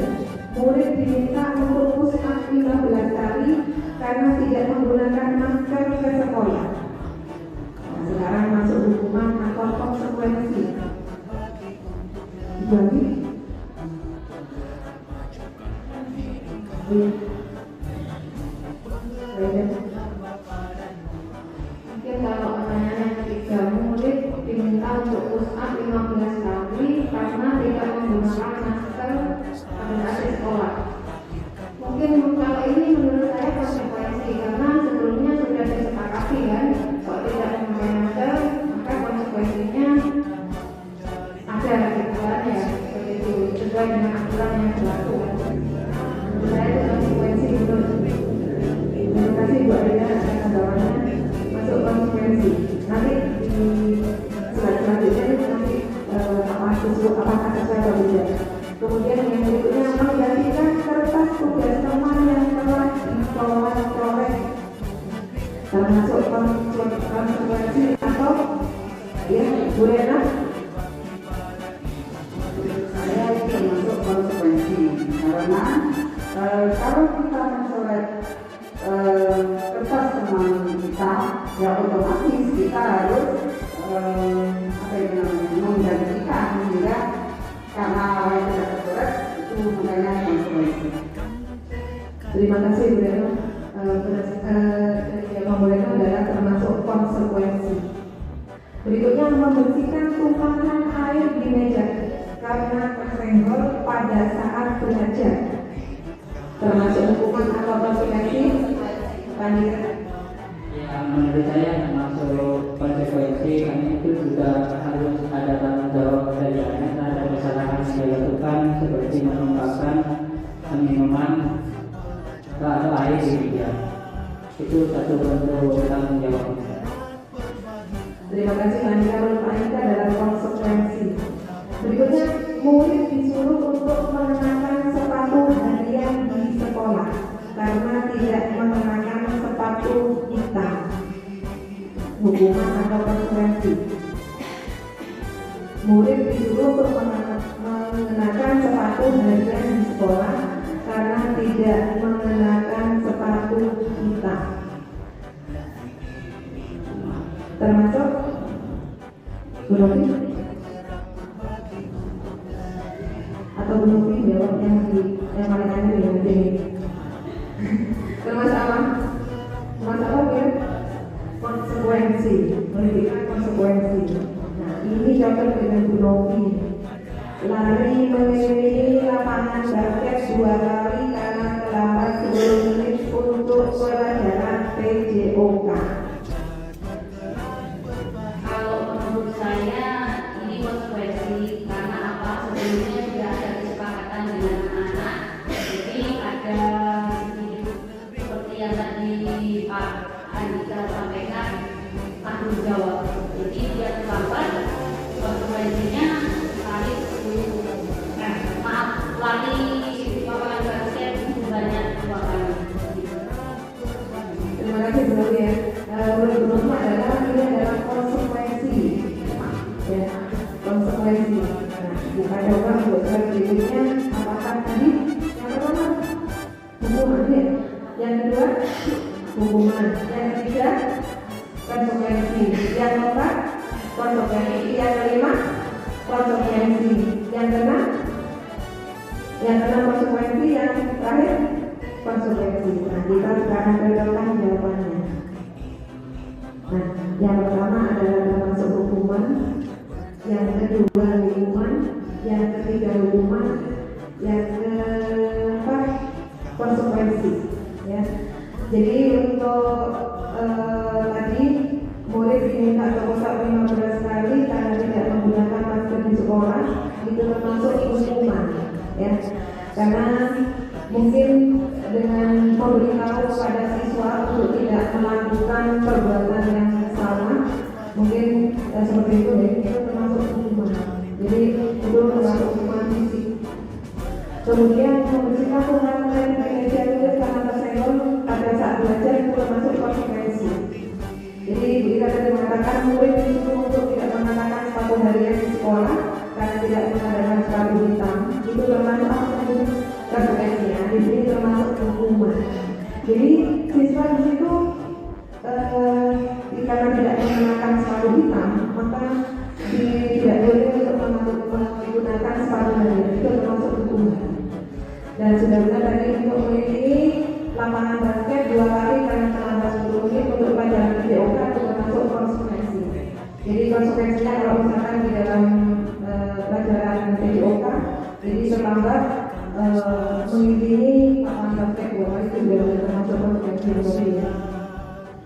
murid diminta untuk karena tidak menggunakan masker ke sekolah. Nah, sekarang masuk hukuman atau konsekuensi. Jadi, mungkin kalau pertanyaan yang ketiga, murid diminta untuk push up 15 kali karena tidak menggunakan masker pada saat di sekolah. Mungkin kalau ini menurut saya konsekuensi, karena sebelumnya sudah disepakati kan, kalau tidak memakai masker maka konsekuensinya ada ketentuannya seperti itu, sesuai dengan aturan yang berlaku. Menurut saya itu konsekuensi untuk. Terima kasih Bu Aida atas tambahannya, masuk konsekuensi. Nanti di slide selanjutnya nanti apakah sesuai atau tidak. Kemudian yang berikutnya, menggantikan kertas tugas teman yang telah dicolek-colek, termasuk konsekuensi atau ya Bu Rena? Saya termasuk konsekuensi karena kalau kita mencolek kertas teman kita, ya otomatis kita harus menggantikan juga, karena yang tidak tercoret itu makanya konsekuensi. Terima kasih Bu Rena. Yang membolehkan adalah termasuk konsekuensi. Berikutnya, membersihkan tumpahan air di meja karena tersenggol pada saat belajar, termasuk hukuman atau konsekuensi. Ya, menurut saya termasuk konsekuensi, karena itu juga harus ada tanggung jawab dari anak terhadap kesalahan yang dilakukan, seperti menumpahkan minuman atau air di meja. Itu satu bentuk tanggung jawab. Terima kasih Andika. Menurut Andika adalah konsekuensi. Berikutnya, murid disuruh untuk mengenakan sepatu harian di sekolah karena tidak mengenakan sepatu hitam. Hukuman atau konsekuensi. Murid disuruh untuk mengenakan sepatu harian di sekolah karena tidak mengenakan sepatu hitam. Termasuk Bunuhi atau Bunuhi jawab yang paling ada di sini. Termasuk apa? Termasuk apa ya? Konsekuensi, memberikan konsekuensi. Nah, ini cocok dengan Bunuhi. Lari mengelilingi lapangan basket 2 kali karena terlambat 10 menit untuk pelajaran PJOK. Kalau menurut saya ini konsekuensi, karena apa? Sebelumnya sudah ada kesepakatan dengan anak, jadi ada seperti yang tadi Pak Andika sampaikan, tanggung jawab. Jadi dia terlambat, konsekuensinya lari lapangan basket banyak 2 kali. Terima kasih Bu Novi ya. Menurut Bu Novi ini adalah konsekuensi, ya, konsekuensi. Nah, bukan coba untuk berikutnya apakah tadi yang pertama hukuman ya, yang kedua hukuman, yang ketiga konsekuensi, yang keempat konsekuensi, yang kelima konsekuensi, yang keenam konsekuensi, yang terakhir konsekuensi. Nah, kita sekarang berdasarkan jawabannya. Nah, yang pertama adalah termasuk hukuman, yang kedua hukuman, yang ketiga hukuman, yang keempat konsekuensi. Ya, jadi untuk tadi murid diminta terpusat 15 kali karena tidak menggunakan masker di sekolah, itu termasuk hukuman. Ya, karena mungkin dengan memberitahu kepada siswa untuk tidak melakukan perbuatan yang salah, mungkin seperti itu ya, itu termasuk hukuman. Jadi itu termasuk hukuman fisik. Kemudian membersihkan tumpahan air di meja tulis karena tersenggol pada saat belajar, itu termasuk konsekuensi. Jadi kita tadi mengatakan murid disuruh untuk tidak mengenakan sepatu harian di sekolah karena tidak menggunakan sepatu hitam, itu termasuk apa? Konsekuensinya di sini termasuk hukuman. Jadi siswa di situ karena tidak menggunakan sepatu hitam, maka tidak boleh untuk menggunakan sepatu lain, itu termasuk hukuman. Dan sudah benar tadi untuk memiliki lapangan basket 2 kali karena terlambat 10 menit untuk pelajaran PJOK itu termasuk konsekuensi. Jadi konsekuensinya kalau misalkan di dalam pelajaran PJOK, jadi terlambat mengikuti lapangan basket 2 kali itu sudah termasuk konsekuensi.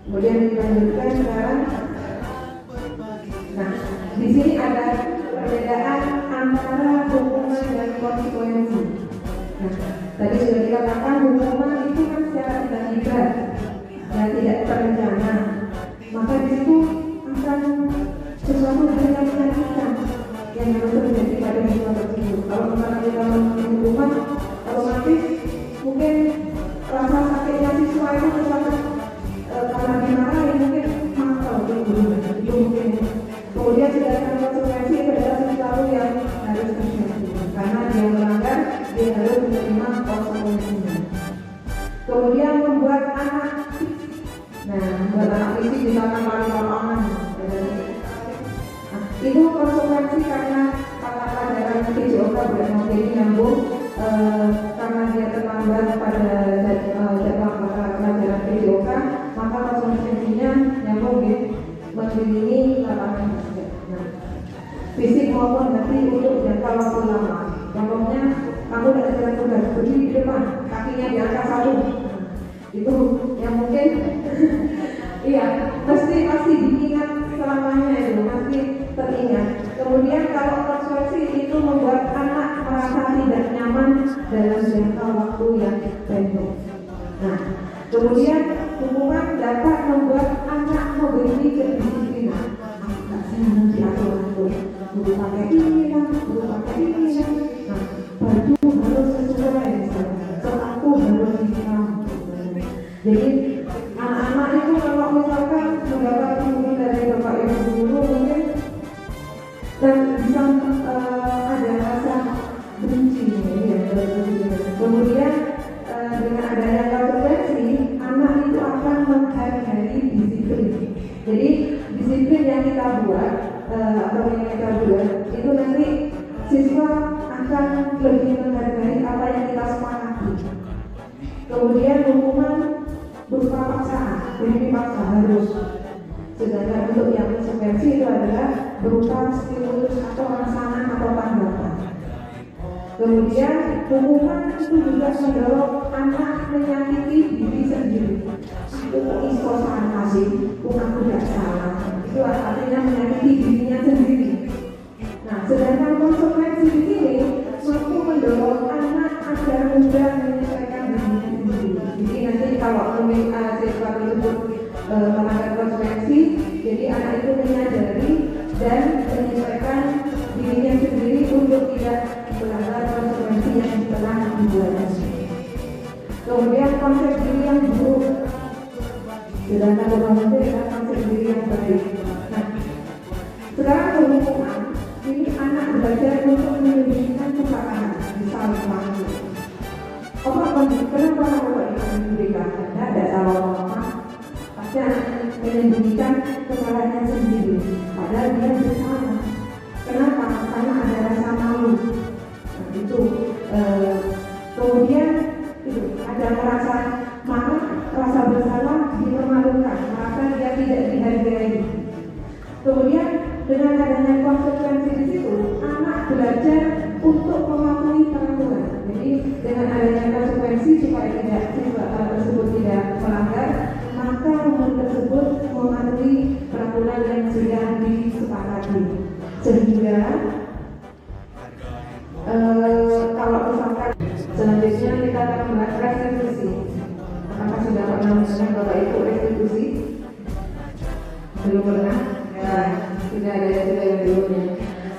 Kemudian dilanjutkan sekarang. Nah, di sini ada perbedaan antara hukuman dan konsekuensi. Nah, tadi sudah dikatakan hukuman itu kan secara tiba-tiba dan tidak terencana. Maka di situ akan sesuatu hal yang menyakitkan yang harus terjadi pada siswa tersebut. Kalau misalnya kita melakukan hukuman, otomatis mungkin rasa sakitnya siswa itu misalkan karena dimarahin mungkin mangkal itu mungkin. Kemudian sedangkan konsekuensi itu adalah sesuatu yang harus terjadi karena dia melanggar, dia harus menerima konsekuensinya. Kemudian membuat anak, nah membuat anak fisik misalkan lari lapangan, itu konsekuensi karena pelajaran PJOK bukan jadi nyambung karena dia terlambat pada jadwal pelajaran PJOK, maka konsekuensinya nyambung mengelilingi lapangan basket. Nah, fisik maupun nanti untuk jangka waktu lama. Contohnya, kamu tidak jalan tugas, berdiri di depan, kakinya diangkat 1. Itu yang mungkin, iya, pasti diingat selamanya itu, pasti teringat. Kemudian kalau konsekuensi itu membuat anak merasa tidak nyaman dalam jangka waktu yang pendek. Nah, kemudian hukuman dapat membuat anak memiliki kedisiplinan. Saya diatur-atur, guru pakai ini lah, guru pakai ini lah. Nah, baju harus sesuai misalnya, sepatu harus hitam. Jadi anak-anak itu kalau misalkan mendapat hukuman dari bapak ibu guru mungkin dan bisa ada rasa benci ya. Kemudian dengan adanya konsekuensi, anak itu akan menghargai disiplin. Jadi disiplin yang kita buat atau yang kita buat itu nanti siswa akan lebih menghargai apa yang kita sepakati. Kemudian hukuman berupa paksaan, jadi dipaksa harus. Sedangkan untuk yang konsekuensi itu adalah berupa stimulus atau rangsangan atau tanggapan. Kemudian hukuman itu juga mendorong anak menyakiti diri sendiri. Itu iso salah sih, bukan tidak salah. Itu artinya menyakiti dirinya sendiri. Nah, sedangkan konsekuensi di sini mampu mendorong anak agar mudah menyesuaikan dirinya sendiri. Jadi nanti kalau siswa tersebut melanggar konsekuensi, jadi anak itu menyadari dan menyesuaikan dirinya sendiri untuk tidak melanggar konsekuensi yang telah dibuatnya. Kemudian konsep diri yang buruk, sedangkan beberapa adalah konsep diri yang baik. Nah, sekarang hukuman ini anak belajar untuk menyembunyikan kepakaran di saling waktu. Kenapa orang itu diberikan? Tidak ada salah orang. Pasti anak menyembunyikan kesalahannya sendiri, padahal dia bersalah. Kenapa? Karena ada rasa malu. Nah, itu kemudian itu ada merasa marah, rasa bersalah, dipermalukan, merasa dia tidak dihargai. Kemudian dengan adanya konsekuensi di situ, anak belajar untuk mematuhi peraturan. Jadi dengan adanya konsekuensi supaya siswa tersebut tidak melanggar, maka murid tersebut mematuhi peraturan yang sudah disepakati. Sehingga kalau misalkan selanjutnya kita akan membahas restitusi. Apakah sudah pernah mendengar Bapak Ibu restitusi? Belum pernah? Ya, sudah ada yang belumnya.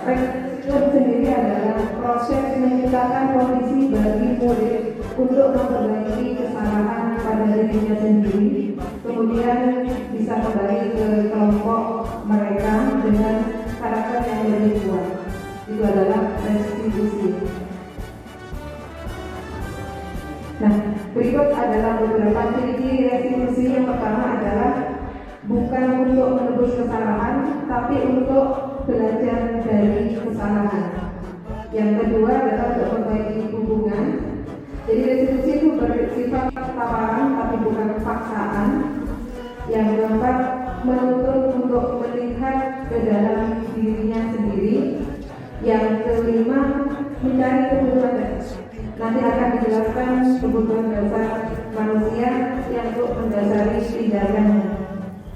Restitusi sendiri adalah proses menciptakan kondisi bagi murid untuk memperbaiki kesalahan pada dirinya sendiri, kemudian bisa kembali ke kelompok mereka dengan karakter yang lebih kuat. Itu adalah restitusi. Nah, berikut adalah beberapa ciri-ciri restitusi. Yang pertama adalah bukan untuk menebus kesalahan, tapi untuk belajar dari kesalahan. Yang kedua adalah untuk memperbaiki hubungan. Jadi restitusi itu bersifat tawaran tapi bukan paksaan. Yang keempat, menuntut untuk melihat ke dalam dirinya sendiri. Yang kelima, mencari kebutuhan. Nanti akan dijelaskan kebutuhan dasar manusia yang untuk mendasari tindakannya.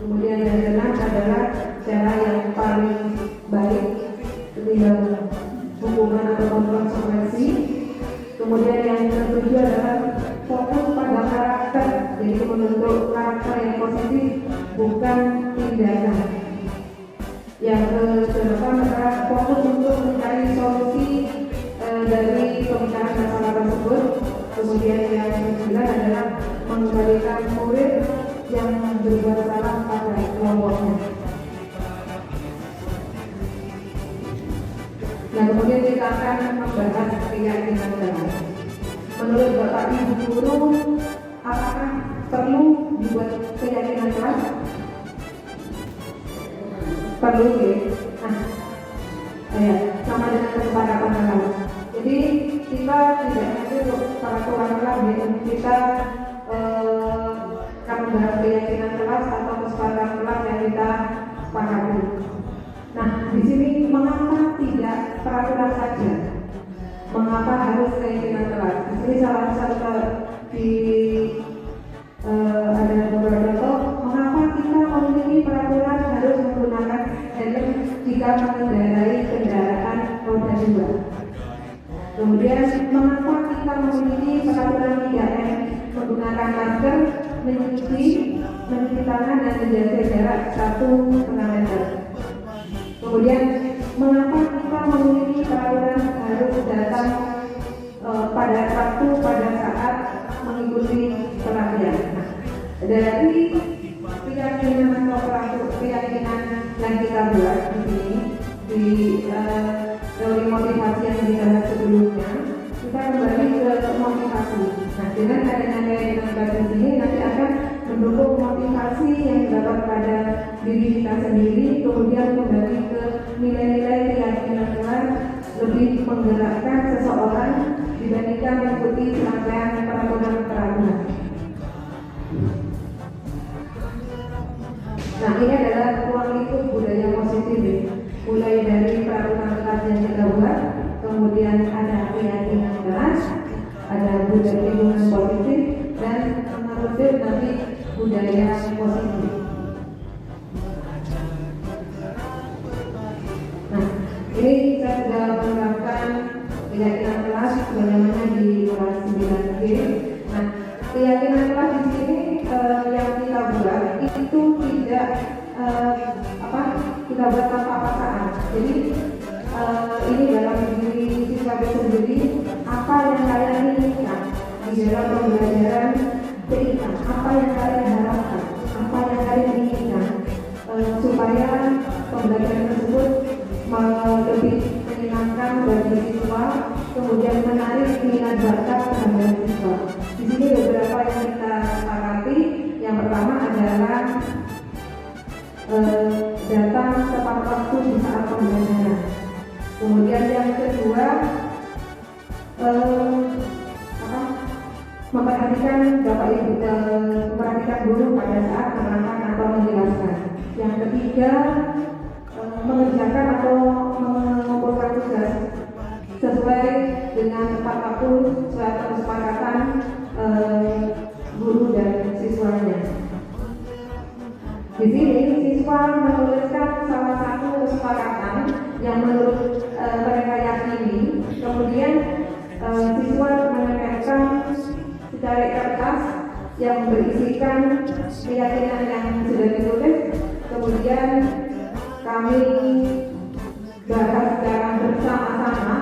Kemudian yang keenam adalah cara yang paling baik ketimbang hukuman atau konsekuensi. Kemudian yang ketujuh adalah fokus pada karakter, jadi membentuk karakter yang positif, bukan tindakan. Yang kedelapan adalah fokus untuk mencari solusi dari pemecahan masalah tersebut. Kemudian yang kesembilan adalah mengembalikan murid yang berbuat salah pada kelompoknya. Nah, kemudian kita akan membahas keyakinan kelas. Menurut Bapak Ibu guru, apakah perlu dibuat keyakinan kelas? Perlu ya. Nah, sama dengan kesepakatan kelas. Jadi kita tidak hanya untuk peraturan kelas, kita akan membahas keyakinan kelas atau kesepakatan kelas yang kita sepakati. Nah, di sini mengapa tidak peraturan saja? Mengapa harus keyakinan kelas? Di sini salah satu ada beberapa contoh. Mengapa kita memiliki peraturan harus menggunakan helm jika mengendarai kendaraan roda 2? Kemudian mengapa kita memiliki peraturan 3M menggunakan masker, mencuci tangan dan menjaga jarak 1,5 meter? Kemudian mengapa kita memiliki peraturan harus datang pada waktu pada saat mengikuti pelatihan? Dari keyakinan atau keyakinan yang kita buat di sini di teori motivasi yang dibahas sebelumnya, kita kembali ke motivasi. Nah, dengan adanya keyakinan batin ini nanti akan mendukung motivasi yang didapat pada diri kita sendiri, kemudian kembali ke nilai-nilai keyakinan Tuhan, lebih menggerakkan seseorang dibandingkan mengikuti serangkaian peraturan-peraturan. Nah, ini adalah ruang lingkup budaya positif, mulai dari peraturan kelas yang kita buat, kemudian ada keyakinan kelas, ada budaya lingkungan positif, dan mengatur nanti budaya positif. Nah, ini kita sudah menerapkan keyakinan kelas bagaimana di kelas 9G. Nah, keyakinan kelas di sini yang kita buat itu tidak kita buat tanpa paksaan. Jadi ini dalam diri siswa sendiri, apa yang kalian inginkan di dalam pembelajaran TIK, apa yang kalian harapkan, apa yang kalian inginkan supaya pembelajaran tersebut lebih menyenangkan bagi siswa, kemudian menarik minat bakat terhadap siswa. Di sini beberapa yang kita sepakati. Yang pertama adalah datang tepat waktu di saat pembelajaran. Kemudian yang kedua memperhatikan Bapak Ibu, memperhatikan guru pada saat menerangkan atau menjelaskan. Yang ketiga mengerjakan atau mengumpulkan tugas sesuai dengan tepat waktu sesuai kesepakatan guru dan siswanya. Di sini siswa menuliskan salah satu kesepakatan yang menurut mereka yakini, kemudian siswa menempelkan secara kertas yang berisikan keyakinan yang sudah ditulis, kemudian kami bahas secara bersama-sama,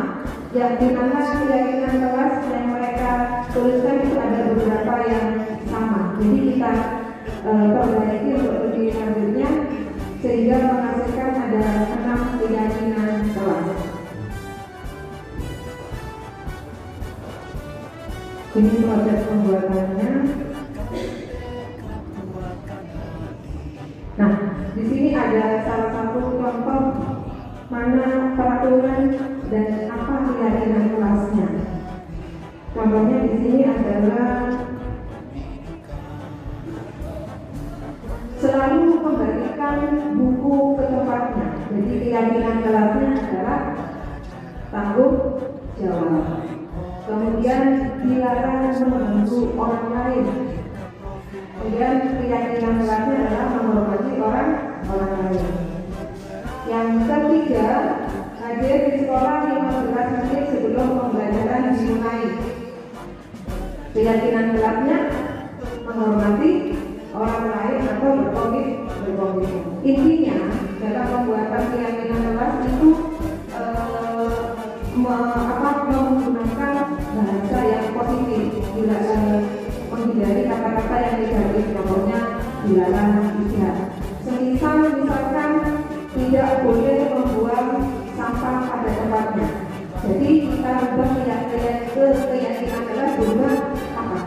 yang dimana keyakinan kelas yang mereka tuliskan itu ada beberapa yang sama. Jadi kita perbaiki untuk lebih lanjutnya sehingga menghasilkan ada 6 keyakinan kelas. Ini proses pembuatannya. Nah, di sini ada salah satu contoh mana peraturan dan apa keyakinan kelasnya. Contohnya di sini adalah selalu kembalikan buku ke tempatnya. Jadi keyakinan kelasnya adalah tanggung jawab. Kemudian dilarang mengganggu orang lain. Kemudian keyakinan kelasnya adalah menghormati orang lain. Yang ketiga, hadir di sekolah 15 menit sebelum pembelajaran dimulai. Keyakinan kelasnya menghormati orang lain atau berkomitmen. Intinya dalam pembuatan keyakinan kelas itu menggunakan bahasa yang positif, menghindari kata-kata yang negatif, contohnya dilarang tidak. Misalkan tidak boleh membuang sampah pada tempatnya. Jadi kita ubah keyakinan kelas berubah apa?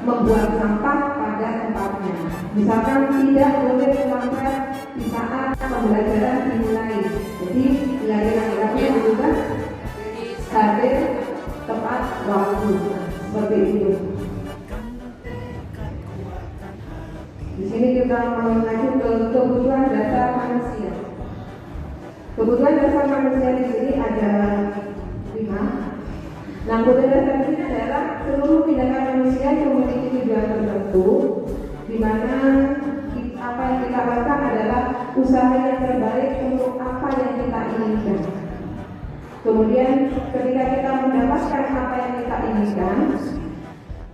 Membuang sampah pada tempatnya. Misalkan tidak boleh melanggar di saat pembelajaran dimulai. Jadi keyakinan kelasnya berubah hadir tepat waktu, seperti itu. Di sini kita mengacu ke kebutuhan dasar manusia. Kebutuhan dasar manusia di sini ada 5. Nah, kebutuhan dasar ini adalah seluruh tindakan manusia yang memiliki tujuan tertentu, di mana apa yang kita lakukan adalah usaha yang terbaik untuk apa yang kita inginkan. Kemudian ketika kita mendapatkan apa yang kita inginkan,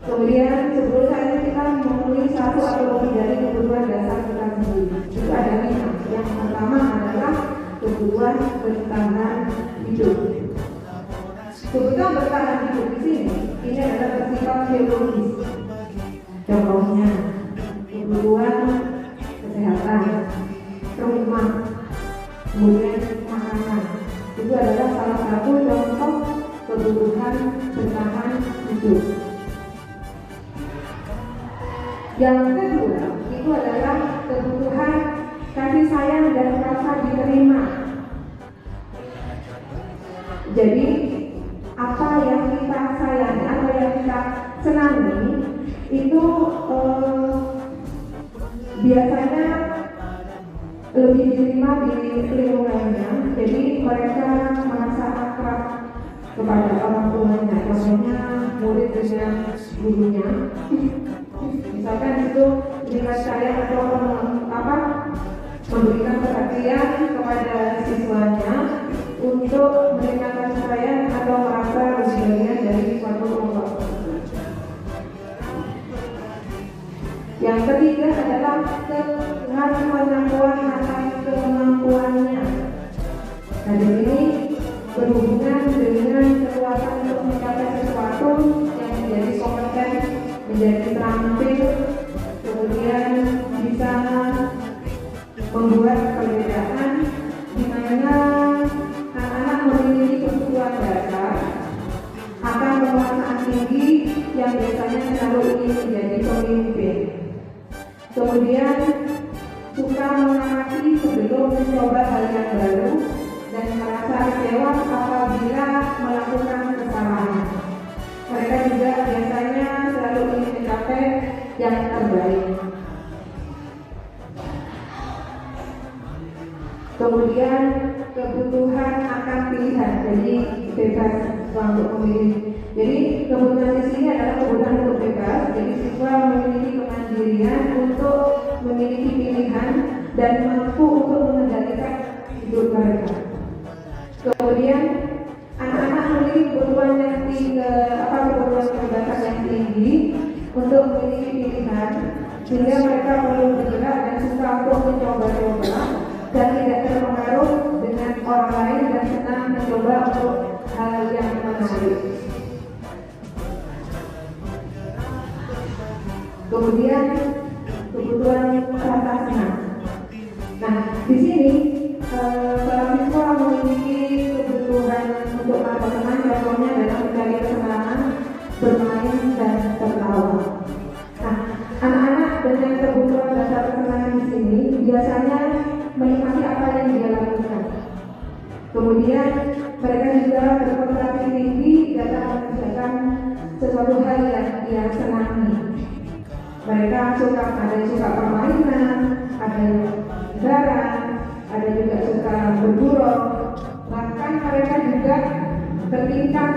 kemudian sebelum saat itu kita memenuhi satu atau lebih dari kebutuhan dasar kita sendiri. Itu ada 5. Yang pertama adalah kebutuhan bertahan hidup. Kebutuhan bertahan hidup di sini ini adalah bersifat biologis. Contohnya kebutuhan kesehatan, rumah, kemudian makanan. Itu adalah salah satu contoh kebutuhan bertahan hidup. Yang kedua itu adalah kebutuhan kasih sayang dan rasa diterima. Jadi apa yang kita sayangi, apa yang kita senangi itu biasanya lebih diterima di lingkungannya. Jadi mereka merasa akrab kepada orang tuanya, contohnya murid dengan gurunya. Misalkan itu dengan saya atau memberikan perhatian kepada siswanya untuk memberikan kasih sayang atau merasa bagian dari suatu kelompok. Yang ketiga adalah kemampuan atas kemampuannya. Nah, di sini berhubungan dengan kekuatan untuk mencapai sesuatu yang menjadi kompeten, menjadi terampil, kemudian bisa membuat perbedaan di mana anak-anak memiliki kebutuhan dasar, akan penguasaan tinggi yang biasanya selalu ingin menjadi pemimpin. Kemudian suka mengamati sebelum mencoba hal yang baru dan merasa kecewa apabila melakukan kesalahan. Mereka juga biasanya selalu ingin mencapai yang terbaik. Kemudian kebutuhan akan pilihan, jadi bebas untuk memilih. Jadi kebutuhan di sini adalah kebutuhan untuk bebas. Jadi siswa memiliki kemandirian untuk memiliki pilihan dan mampu untuk mengendalikan hidup mereka. Kemudian anak-anak memiliki kebutuhan yang kebutuhan kebebasan yang tinggi untuk memiliki pilihan, sehingga mereka perlu bergerak dan suka untuk mencoba-coba dan tidak terpengaruh dengan orang lain dan senang mencoba untuk hal yang menarik. Kemudian kebutuhan rasa senang. Nah, di sini para siswa memiliki kebutuhan untuk merasa senang, contohnya dalam mencari kesenangan bermain dan tertawa. Nah, anak-anak dengan kebutuhan dasar kesenangan di sini biasanya menikmati apa yang dia lakukan. Kemudian mereka juga berkonsentrasi tinggi dalam mengerjakan sesuatu hal yang dia senangi. Mereka ada yang suka permainan, ada yang garang, ada juga suka bergurau, bahkan mereka juga bertingkah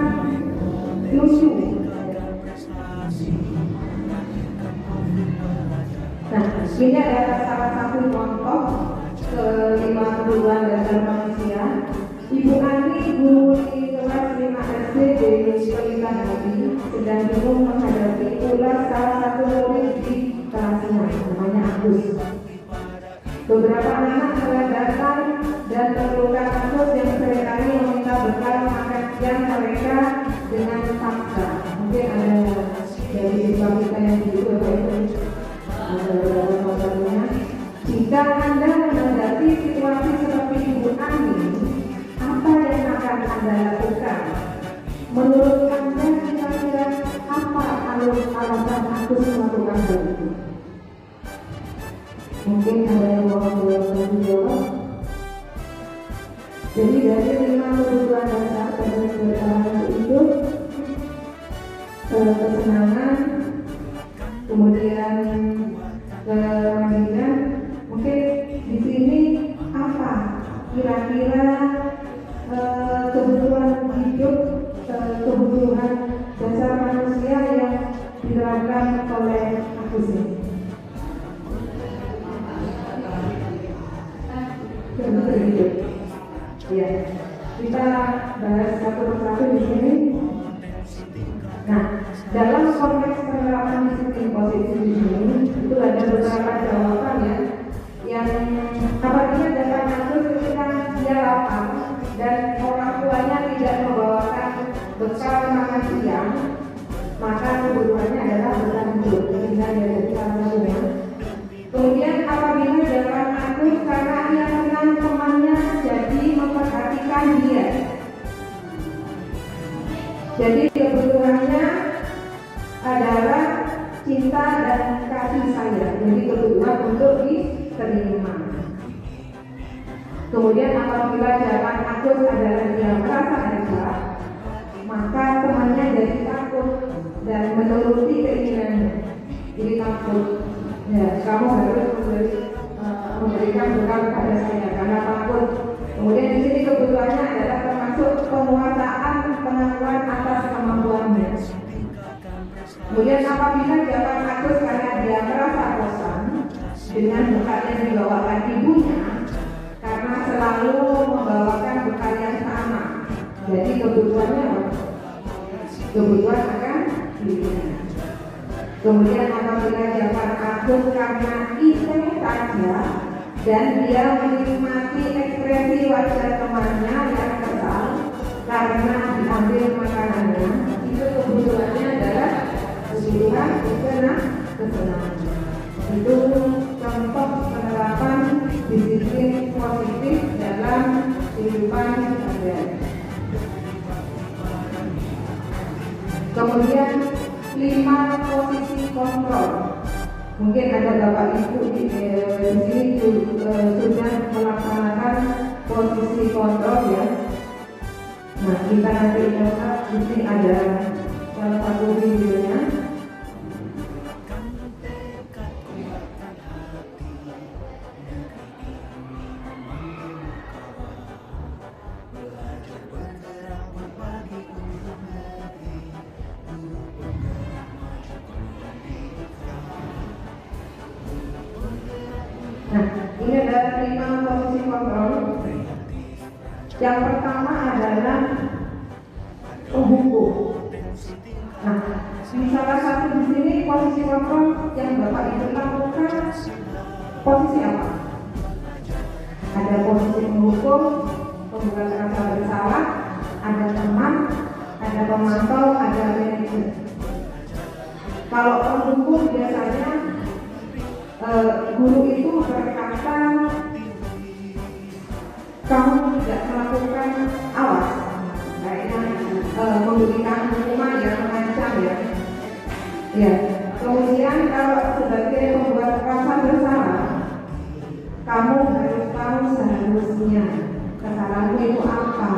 lucu. Nah, ini adalah salah satu contoh kelima kebutuhan dasar manusia. Ibu Ani, guru di kelas 5 SD di Pelita Hati, sedang bingung menghadapi ulas salah satu murid di kelasnya, namanya Agus. Beberapa anak mulai datang dan memerlukan Agus yang seringkali meminta bekal makan siang mereka dengan paksa. Mungkin ada dari siswa kita yang begitu, ada beberapa contohnya. Jika Anda menghadapi situasi seperti Ibu Ani, apa yang akan Anda lakukan? Menurut Anda kira-kira apa alasan Agus melakukan hal itu? Mungkin ada yang mau menjawab. Jadi dari 5 kebutuhan dasar dan bertahan hidup, kesenangan, kemudian kemandirian, mungkin di sini apa kira-kira kebutuhan hidup, kebutuhan dasar manusia yang diterapkan oleh Agus ini? Hidup. Ya, kita bahas satu persatu di sini. Nah, dalam konteks penerapan disiplin positif di sini itu ada beberapa jawaban ya, yang apabila dapat Agus ketika dia lapar dan orang tuanya tidak membawakan bekal makan siang, maka kebutuhannya adalah bertahan hidup. Ini dia jadi salah satunya. Kemudian apabila dapat Agus karena dia kenal temannya jadi memperhatikan dia. Jadi kebutuhannya adalah cinta dan kasih sayang. Jadi kebutuhan untuk diterima. Kemudian apabila jawaban Agus adalah dia merasa hebat, maka temannya jadi takut dan menuruti keinginannya. Jadi takut. Ya, kamu harus memberikan bekal kepada saya karena takut. Kemudian di sini kebutuhannya adalah termasuk penguasaan pengakuan atas kemampuannya. Kemudian apabila jawaban Agus karena dia merasa bosan dengan bekal yang dibawakan ibunya karena selalu membawakan bekal yang sama, jadi kebutuhannya kebutuhan akan dirinya. Kemudian apabila jawaban Agus karena iseng saja dan dia menikmati ekspresi wajah temannya yang kesal karena diambil makanannya, itu kebutuhannya adalah kebutuhan kesenangan. Itu contoh penerapan disiplin positif dalam kehidupan sehari-hari. Kemudian 5 posisi kontrol. Mungkin ada bapak ibu di sini sudah melaksanakan posisi kontrol ya. Nah, kita nanti lihat di sini ada salah satu videonya. Nah, ini ada 5 posisi kontrol. Yang pertama adalah penghukum. Nah, di salah satu di sini posisi kontrol yang Bapak Ibu lakukan posisi apa? Ada posisi penghukum, pembuka rasa bersalah, ada teman, ada pemantau, ada manajer. Kalau penghukum biasanya guru itu berkata kamu tidak melakukan awas, kayaknya memberikan hukuman yang mengancam ya. Ya, kemudian kalau sebagai pembuat rasa bersalah, kamu harus tahu seharusnya kesalahanmu itu apa.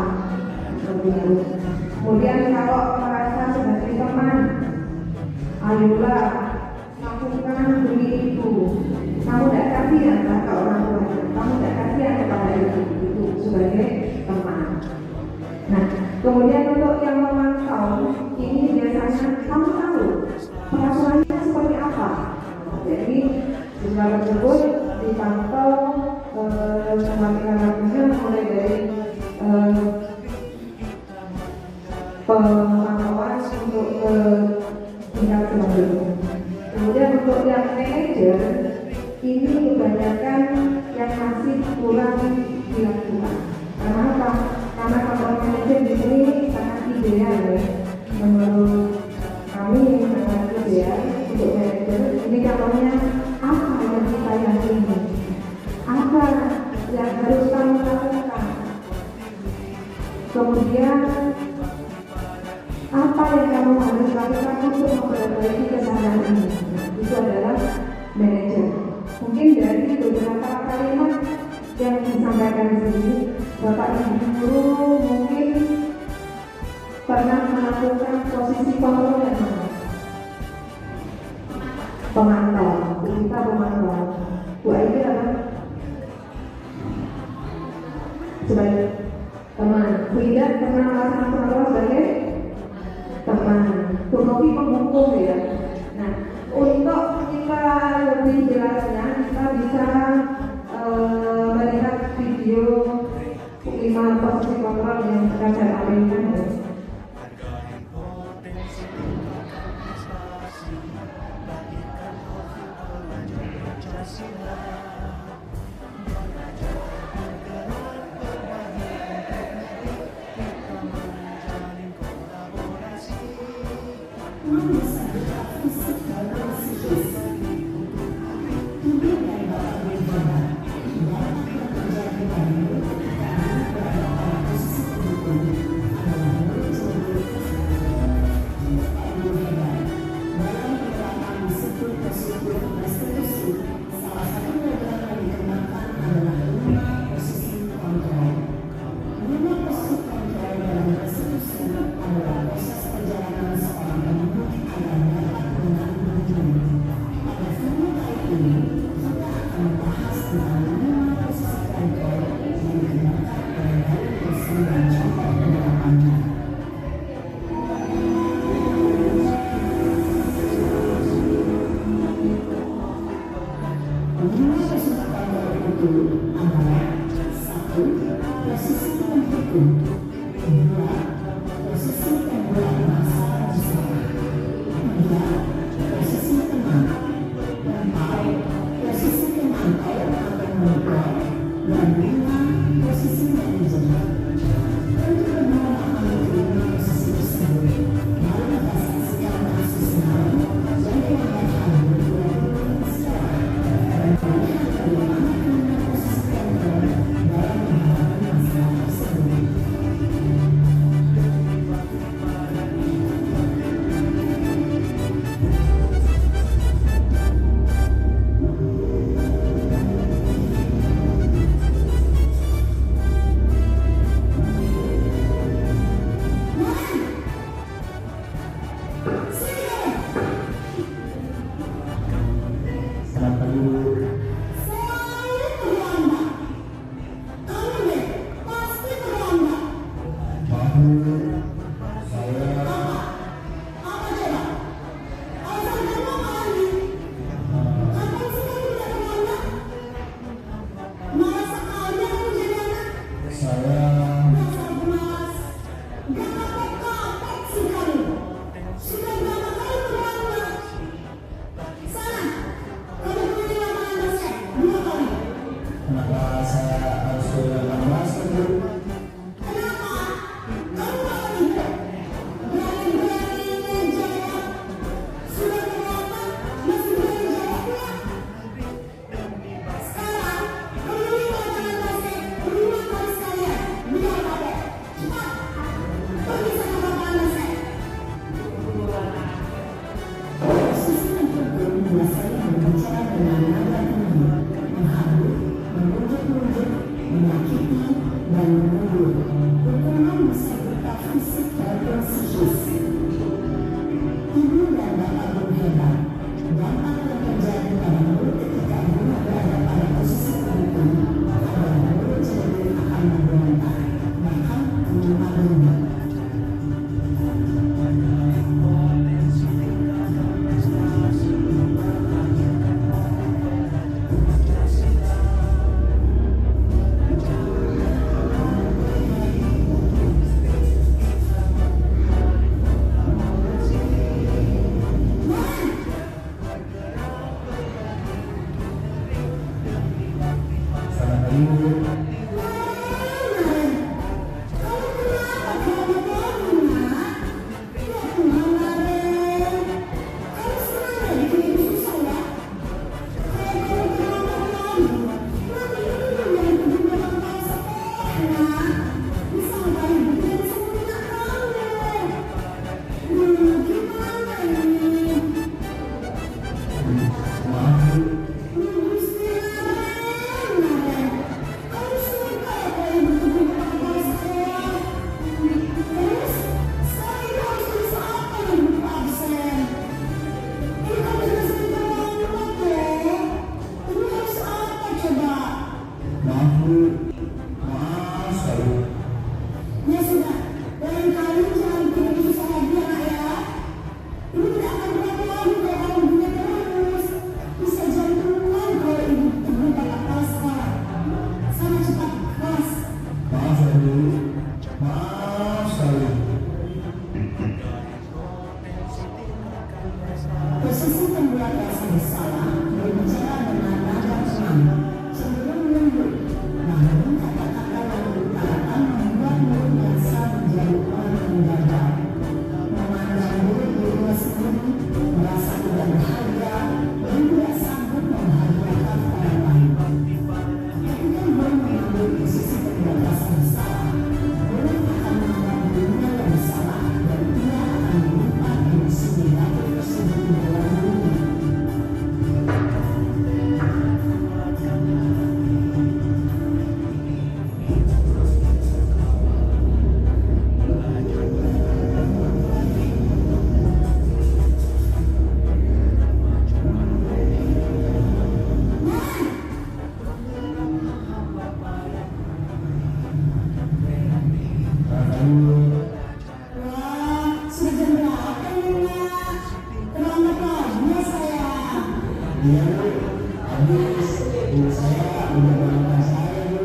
Kemudian kalau merasa sebagai teman, ayolah lakukan demi itu. Kamu tidak kasihan ke orang tua, kamu tidak kasihan kepada itu sebagai teman. Nah, kemudian untuk yang memantau, ini biasanya kamu tahu peraturannya seperti apa. Jadi siswa tersebut dipantau semakin lakunya mulai dari pemantauan untuk tingkat selanjutnya. Kemudian untuk yang manajer ini kebanyakan yang masih kurang dilakukan. Karena apa? Karena kalau manajer di sini sangat ideal ya. Menurut kami sangat ideal untuk manajer. Ini contohnya apa yang kita yakini, apa yang harus kamu lakukan. Kemudian apa yang kamu harus lakukan untuk memperbaiki kesalahan ini. Itu adalah manajer. Mungkin dari beberapa kalimat yang disampaikan di sini, Bapak Ibu guru mungkin pernah melakukan posisi kontrol yang mana? Pemantau. Kita pemantau. Bu Aida apa? Sebagai teman. Bu Ida pernah melaksanakan pemantau sebagai teman. Bu Novi penghukum ya. Nah, untuk kita lebih jelasnya, kita bisa melihat video 5 posisi kontrol yang akan saya tampilkan. dengan nada tinggi, menghardik, mengujuk-ujuk, menyakiti, dan menegur. Hukuman bisa berupa fisik maupun psikis. Ibu dan bapak guru hebat, dampak yang terjadi pada murid ketika ibu berada pada posisi tertentu, adalah murid cenderung akan memberontak, bahkan memalunya. Posisi pembuat rasa bersalah berbicara dengan nada tenang, cenderung lembut, namun kata-kata yang diutarakan membuat murid merasa menjadi orang mendadak. Memandang murid dirinya sendiri, merasa tidak berharga, dan tidak sanggup membahagiakan orang lain. Ketika murid mengambil posisi pembuat rasa bersalah, murid akan menganggap dirinya yang bersalah dan ia akan menyimpan emosi negatif tersebut di dalam dirinya. Wah, sudah jam berapa ini, Nak? Terlambat lagi ya, sayang. Iya, Bu. Habis ibu saya udah bangun saya, Bu.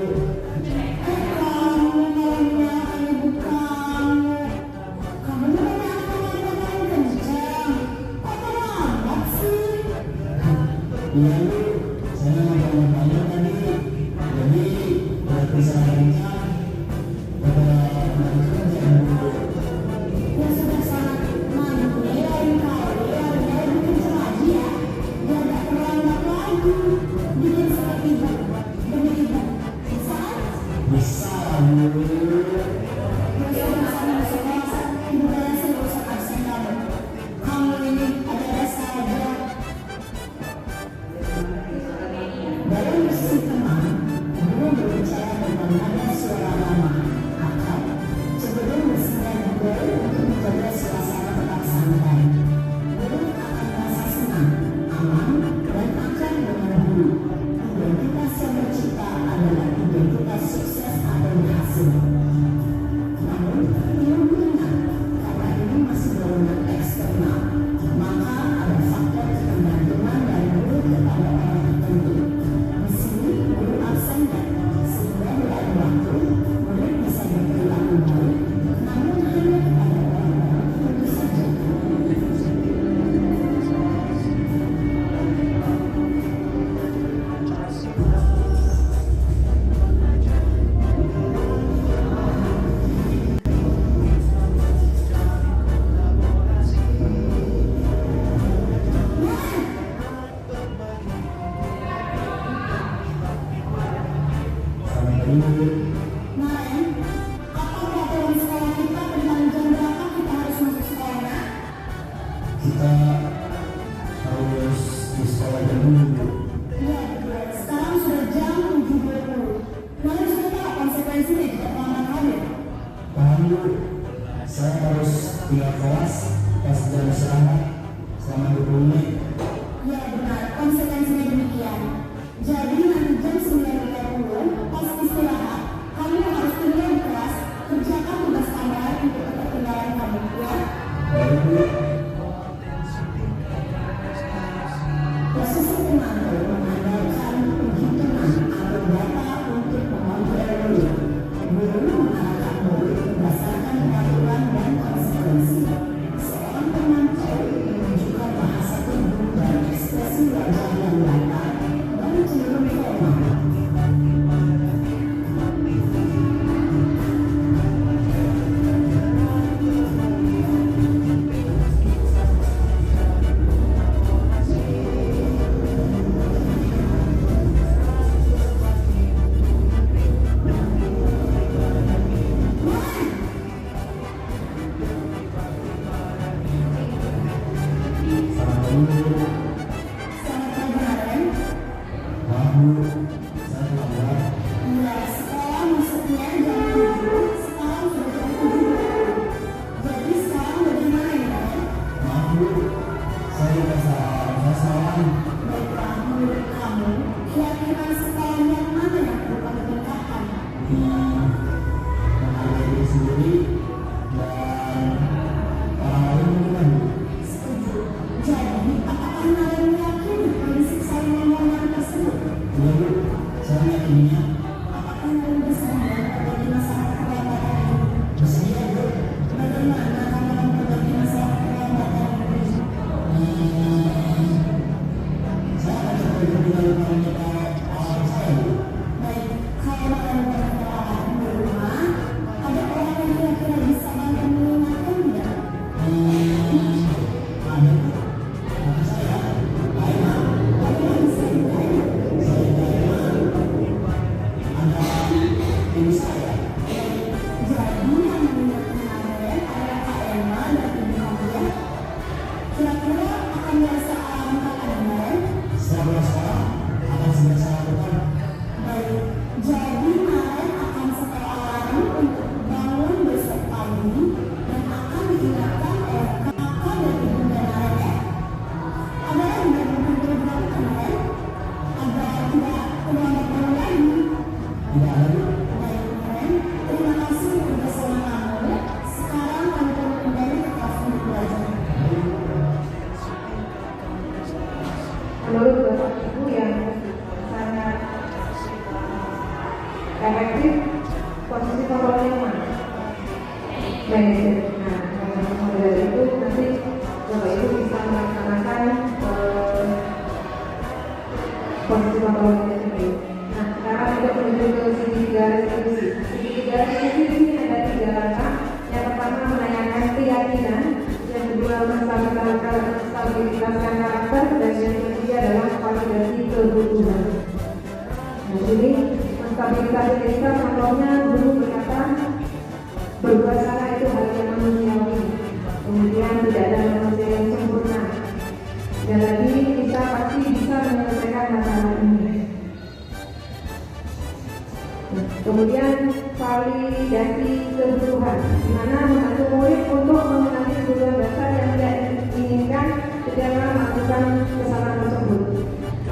Kamu malamnya ibu kamu. Kamu udah makan kencang. Kok terlambat sih? Iya, Bu. Saya bangun tadi. Jadi, udah bisa kencang. Ya sudah sangat mantap ya kau ya lebih kencang lagi ya biar gak terlambat lagi bikin saya ibat demi ibat bisa? Bisa Bu. Ya sudah sana sekolah ibu kalian sih gak usah absen kamu ini ada saja. Dalam sisi teman belum berbicara dengan nada suara lama atau cenderung bersenang guru untuk menjaga suasana tetap santai. Guru akan merasa senang, aman, dan akan mengenali identitas yang tercipta adalah identitas sukses atau berhasil. Namun, perlu diingat karena ini masih berwenang eksternal, maka ada faktor ketergantungan dari guru kepada orang tertentu. Di sini guru absen sehingga di lain waktu murid bisa berperilaku baik, namun hanya kepada orang-orang tertentu saja. Maren, apa peraturan sekolah kita tentang jam berapa kita harus masuk sekolah? Kita harus di sekolah jam dulu. tinggal kelas, pas jam istirahat selama 20 menit. Ya benar, konsekuensinya demikian. Jadi nanti jam 9.30 pas istirahat, kamu harus tinggal di kelas, kerjakan tugas tambahan untuk ketertinggalan kamu, ya. Baik Bu. Posisi komando mengandalkan penghitungan atau data untuk mengontrol guru mengarahkan murid berdasarkan peraturan dan konsekuensi. Seorang pemantau menunjukkan bahasa tubuh dan ekspresi wajah yang datar dan cenderung formal. Menurut Bapak Ibu yang sangat efektif, posisi kontrolnya mana? Manajer. Nah, model itu nanti Bapak Ibu bisa melaksanakan posisi kontrolnya sendiri. Nah, sekarang kita menuju ke segitiga restitusi. Segitiga restitusi ini ada 3 langkah. Yang pertama menanyakan keyakinan, yang kedua menstabilitaskan karakter, dan yang ketiga adalah validasi kebutuhan. Nah, jadi menstabilitaskan kita contohnya guru berkata berbuat salah itu hal yang manusiawi, kemudian tidak ada manusia yang sempurna, dan lagi kita pasti bisa menyelesaikan masalah ini. Kemudian validasi kebutuhan, di mana membantu murid untuk mengenali kebutuhan dasar yang tidak diinginkan ketika melakukan kesalahan tersebut.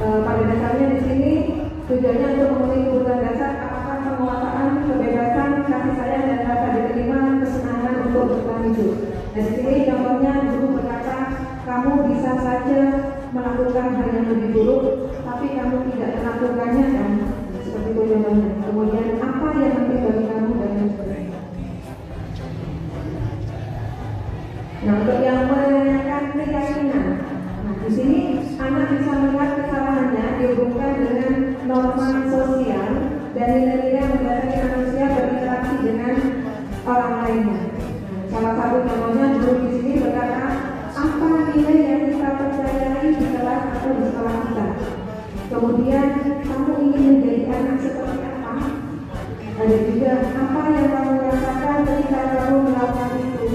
Pada dasarnya di sini tujuannya untuk memenuhi kebutuhan dasar, apakah penguasaan, kebebasan, kasih sayang, dan rasa diterima, kesenangan untuk bertahan hidup. Dan di sini contohnya guru berkata, kamu bisa saja melakukan hal yang lebih buruk, tapi kamu tidak melakukannya kan? Seperti itu contohnya. Kemudian apa yang penting bagi kamu dan lain sebagainya. Nah, untuk yang menanyakan keyakinan, nah di sini anak bisa melihat kesalahannya dihubungkan dengan norma sosial dan nilai-nilai yang mendasari manusia berinteraksi dengan orang lainnya. Nah, salah satu contohnya guru di sini berkata, apa nilai yang kita percayai di kelas atau di sekolah kita. Kemudian kamu ingin menjadi anak seperti apa? Ada juga apa yang kamu rasakan ketika kamu melakukan itu.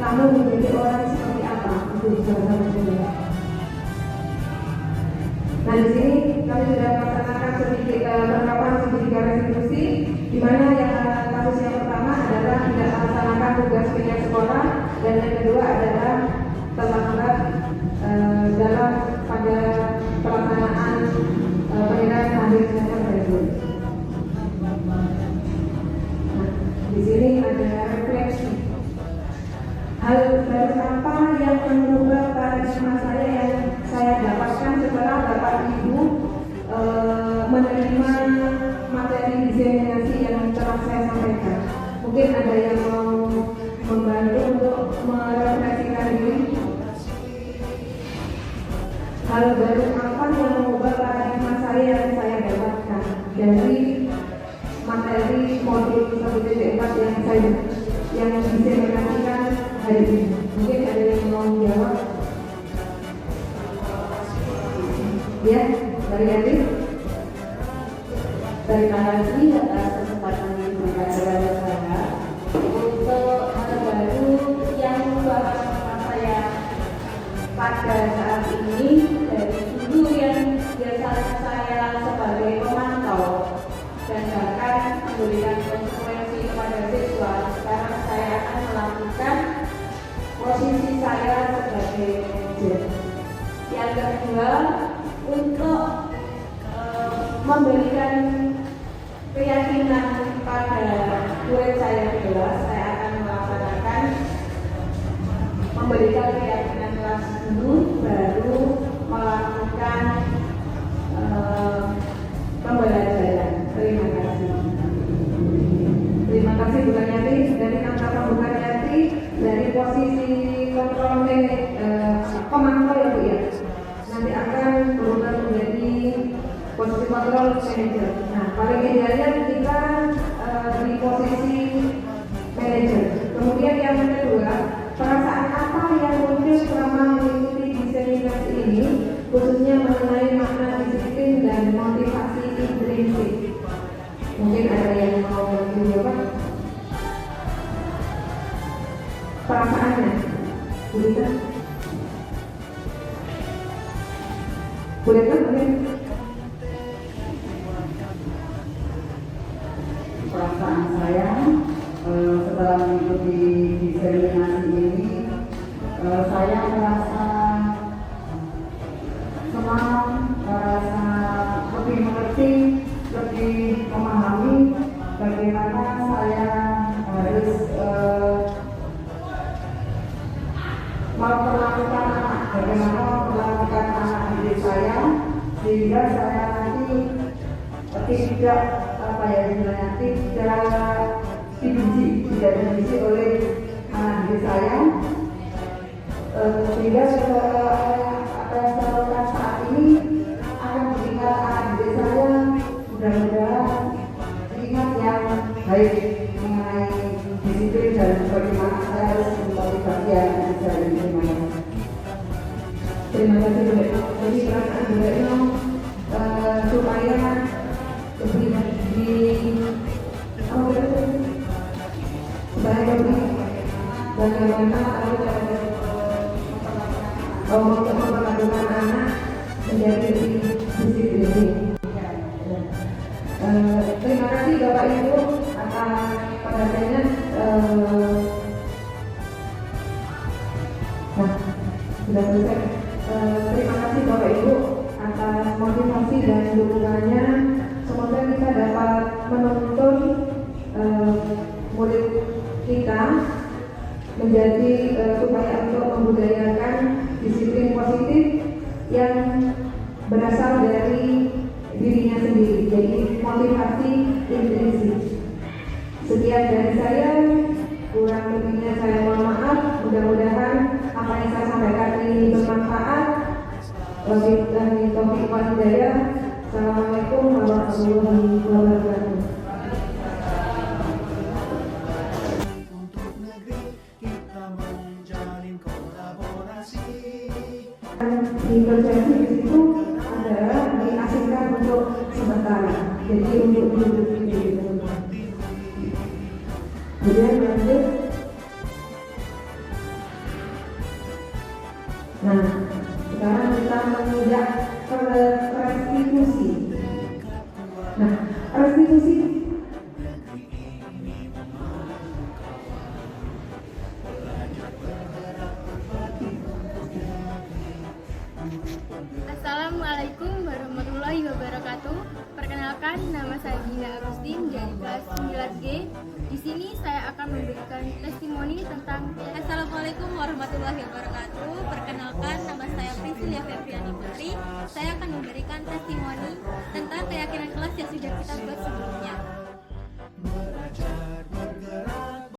Kamu menjadi orang seperti apa? Itu salah satunya. Nah, di sini kami sudah melaksanakan sedikit penerapan segitiga restitusi, di mana yang kasus yang pertama adalah tidak melaksanakan tugas pihak sekolah, Dan yang kedua adalah terlambat dalam pada pelaksanaan penyerahan hasil semester tersebut. Di sini ada refleksi. Hal baru apa yang mengubah paradigma saya yang saya dapatkan setelah Bapak Ibu menerima materi diseminasi yang telah saya sampaikan. Mungkin ada yang mau membantu untuk merefleksikan diri. Hal baru apa yang mengubah paradigma saya yang saya dapatkan dari materi modul 1.4 yang diseminasikan hari ini? Mungkin ada yang mau jawab? Ya, dari Adi. Terima kasih atas kesempatan yang diberikan kepada saya untuk hal baru yang mengubah saya pada saat ini dari dulu yang biasanya saya sebagai pemantau dan bahkan memberikan konsekuensi kepada siswa. Sekarang saya akan melakukan posisi saya sebagai manajer. Yang kedua, untuk memberikan keyakinan pada murid saya di kelas, saya akan melaksanakan memberikan keyakinan kelas dulu, baru melakukan pembelajaran. Terima kasih. Terima kasih Bu Kanyati. Dari angka Bu Kanyati dari posisi kontrol pemantau ya Bu ya. Nanti akan berubah menjadi posisi kontrol manager. Nah, paling idealnya kita di posisi manager. Kemudian yang kedua, perasaan apa yang muncul selama mengikuti diseminasi ini, khususnya mengenai makna disiplin dan motivasi intrinsik. Mungkin ada yang mau menjawab? Perasaannya, boleh? Boleh kan? Perasaan saya setelah mengikuti diseminasi ini, saya merasa senang, merasa lebih mengerti, lebih memahami bagaimana saya harus memperlakukan anak, bagaimana memperlakukan anak didik saya, sehingga saya nanti tidak dibenci oleh anak didik saya, sehingga apa yang saya lakukan saat ini akan meninggal anak didik saya mudah-mudahan ingat yang baik mengenai disiplin dan bagaimana saya harus memotivasi anak didik saya. Terima kasih Bu. Jadi perasaan Bu Retno supaya lebih bagaimana memperlakukan anak menjadi disiplin. Terima kasih Bapak Ibu atas perhatiannya. Nah, sudah selesai. Terima kasih Bapak Ibu atas motivasi dan dukungannya. Semoga kita dapat menuntun murid kita menjadi upaya untuk membudayakan disiplin positif yang berasal dari dirinya sendiri, jadi motivasi intrinsik. Sekian dari saya, kurang lebihnya saya mohon maaf. Mudah-mudahan apa yang saya sampaikan ini bermanfaat. Wabillahi taufiq wal hidayah. Assalamualaikum warahmatullahi wabarakatuh. Untuk negeri kita menjalin kolaborasi. Di prosesi di situ adalah diasingkan untuk sementara, jadi untuk hidup ini. Kemudian lanjut. Nah, sekarang kita menginjak ke restitusi. Nah, restitusi Perkenalkan, nama saya Gina Agustin dari kelas 9G. Di sini saya akan memberikan testimoni tentang Assalamualaikum warahmatullahi wabarakatuh. Perkenalkan, nama saya Priscilia Febriani Putri. Saya akan memberikan testimoni tentang keyakinan kelas yang sudah kita buat sebelumnya.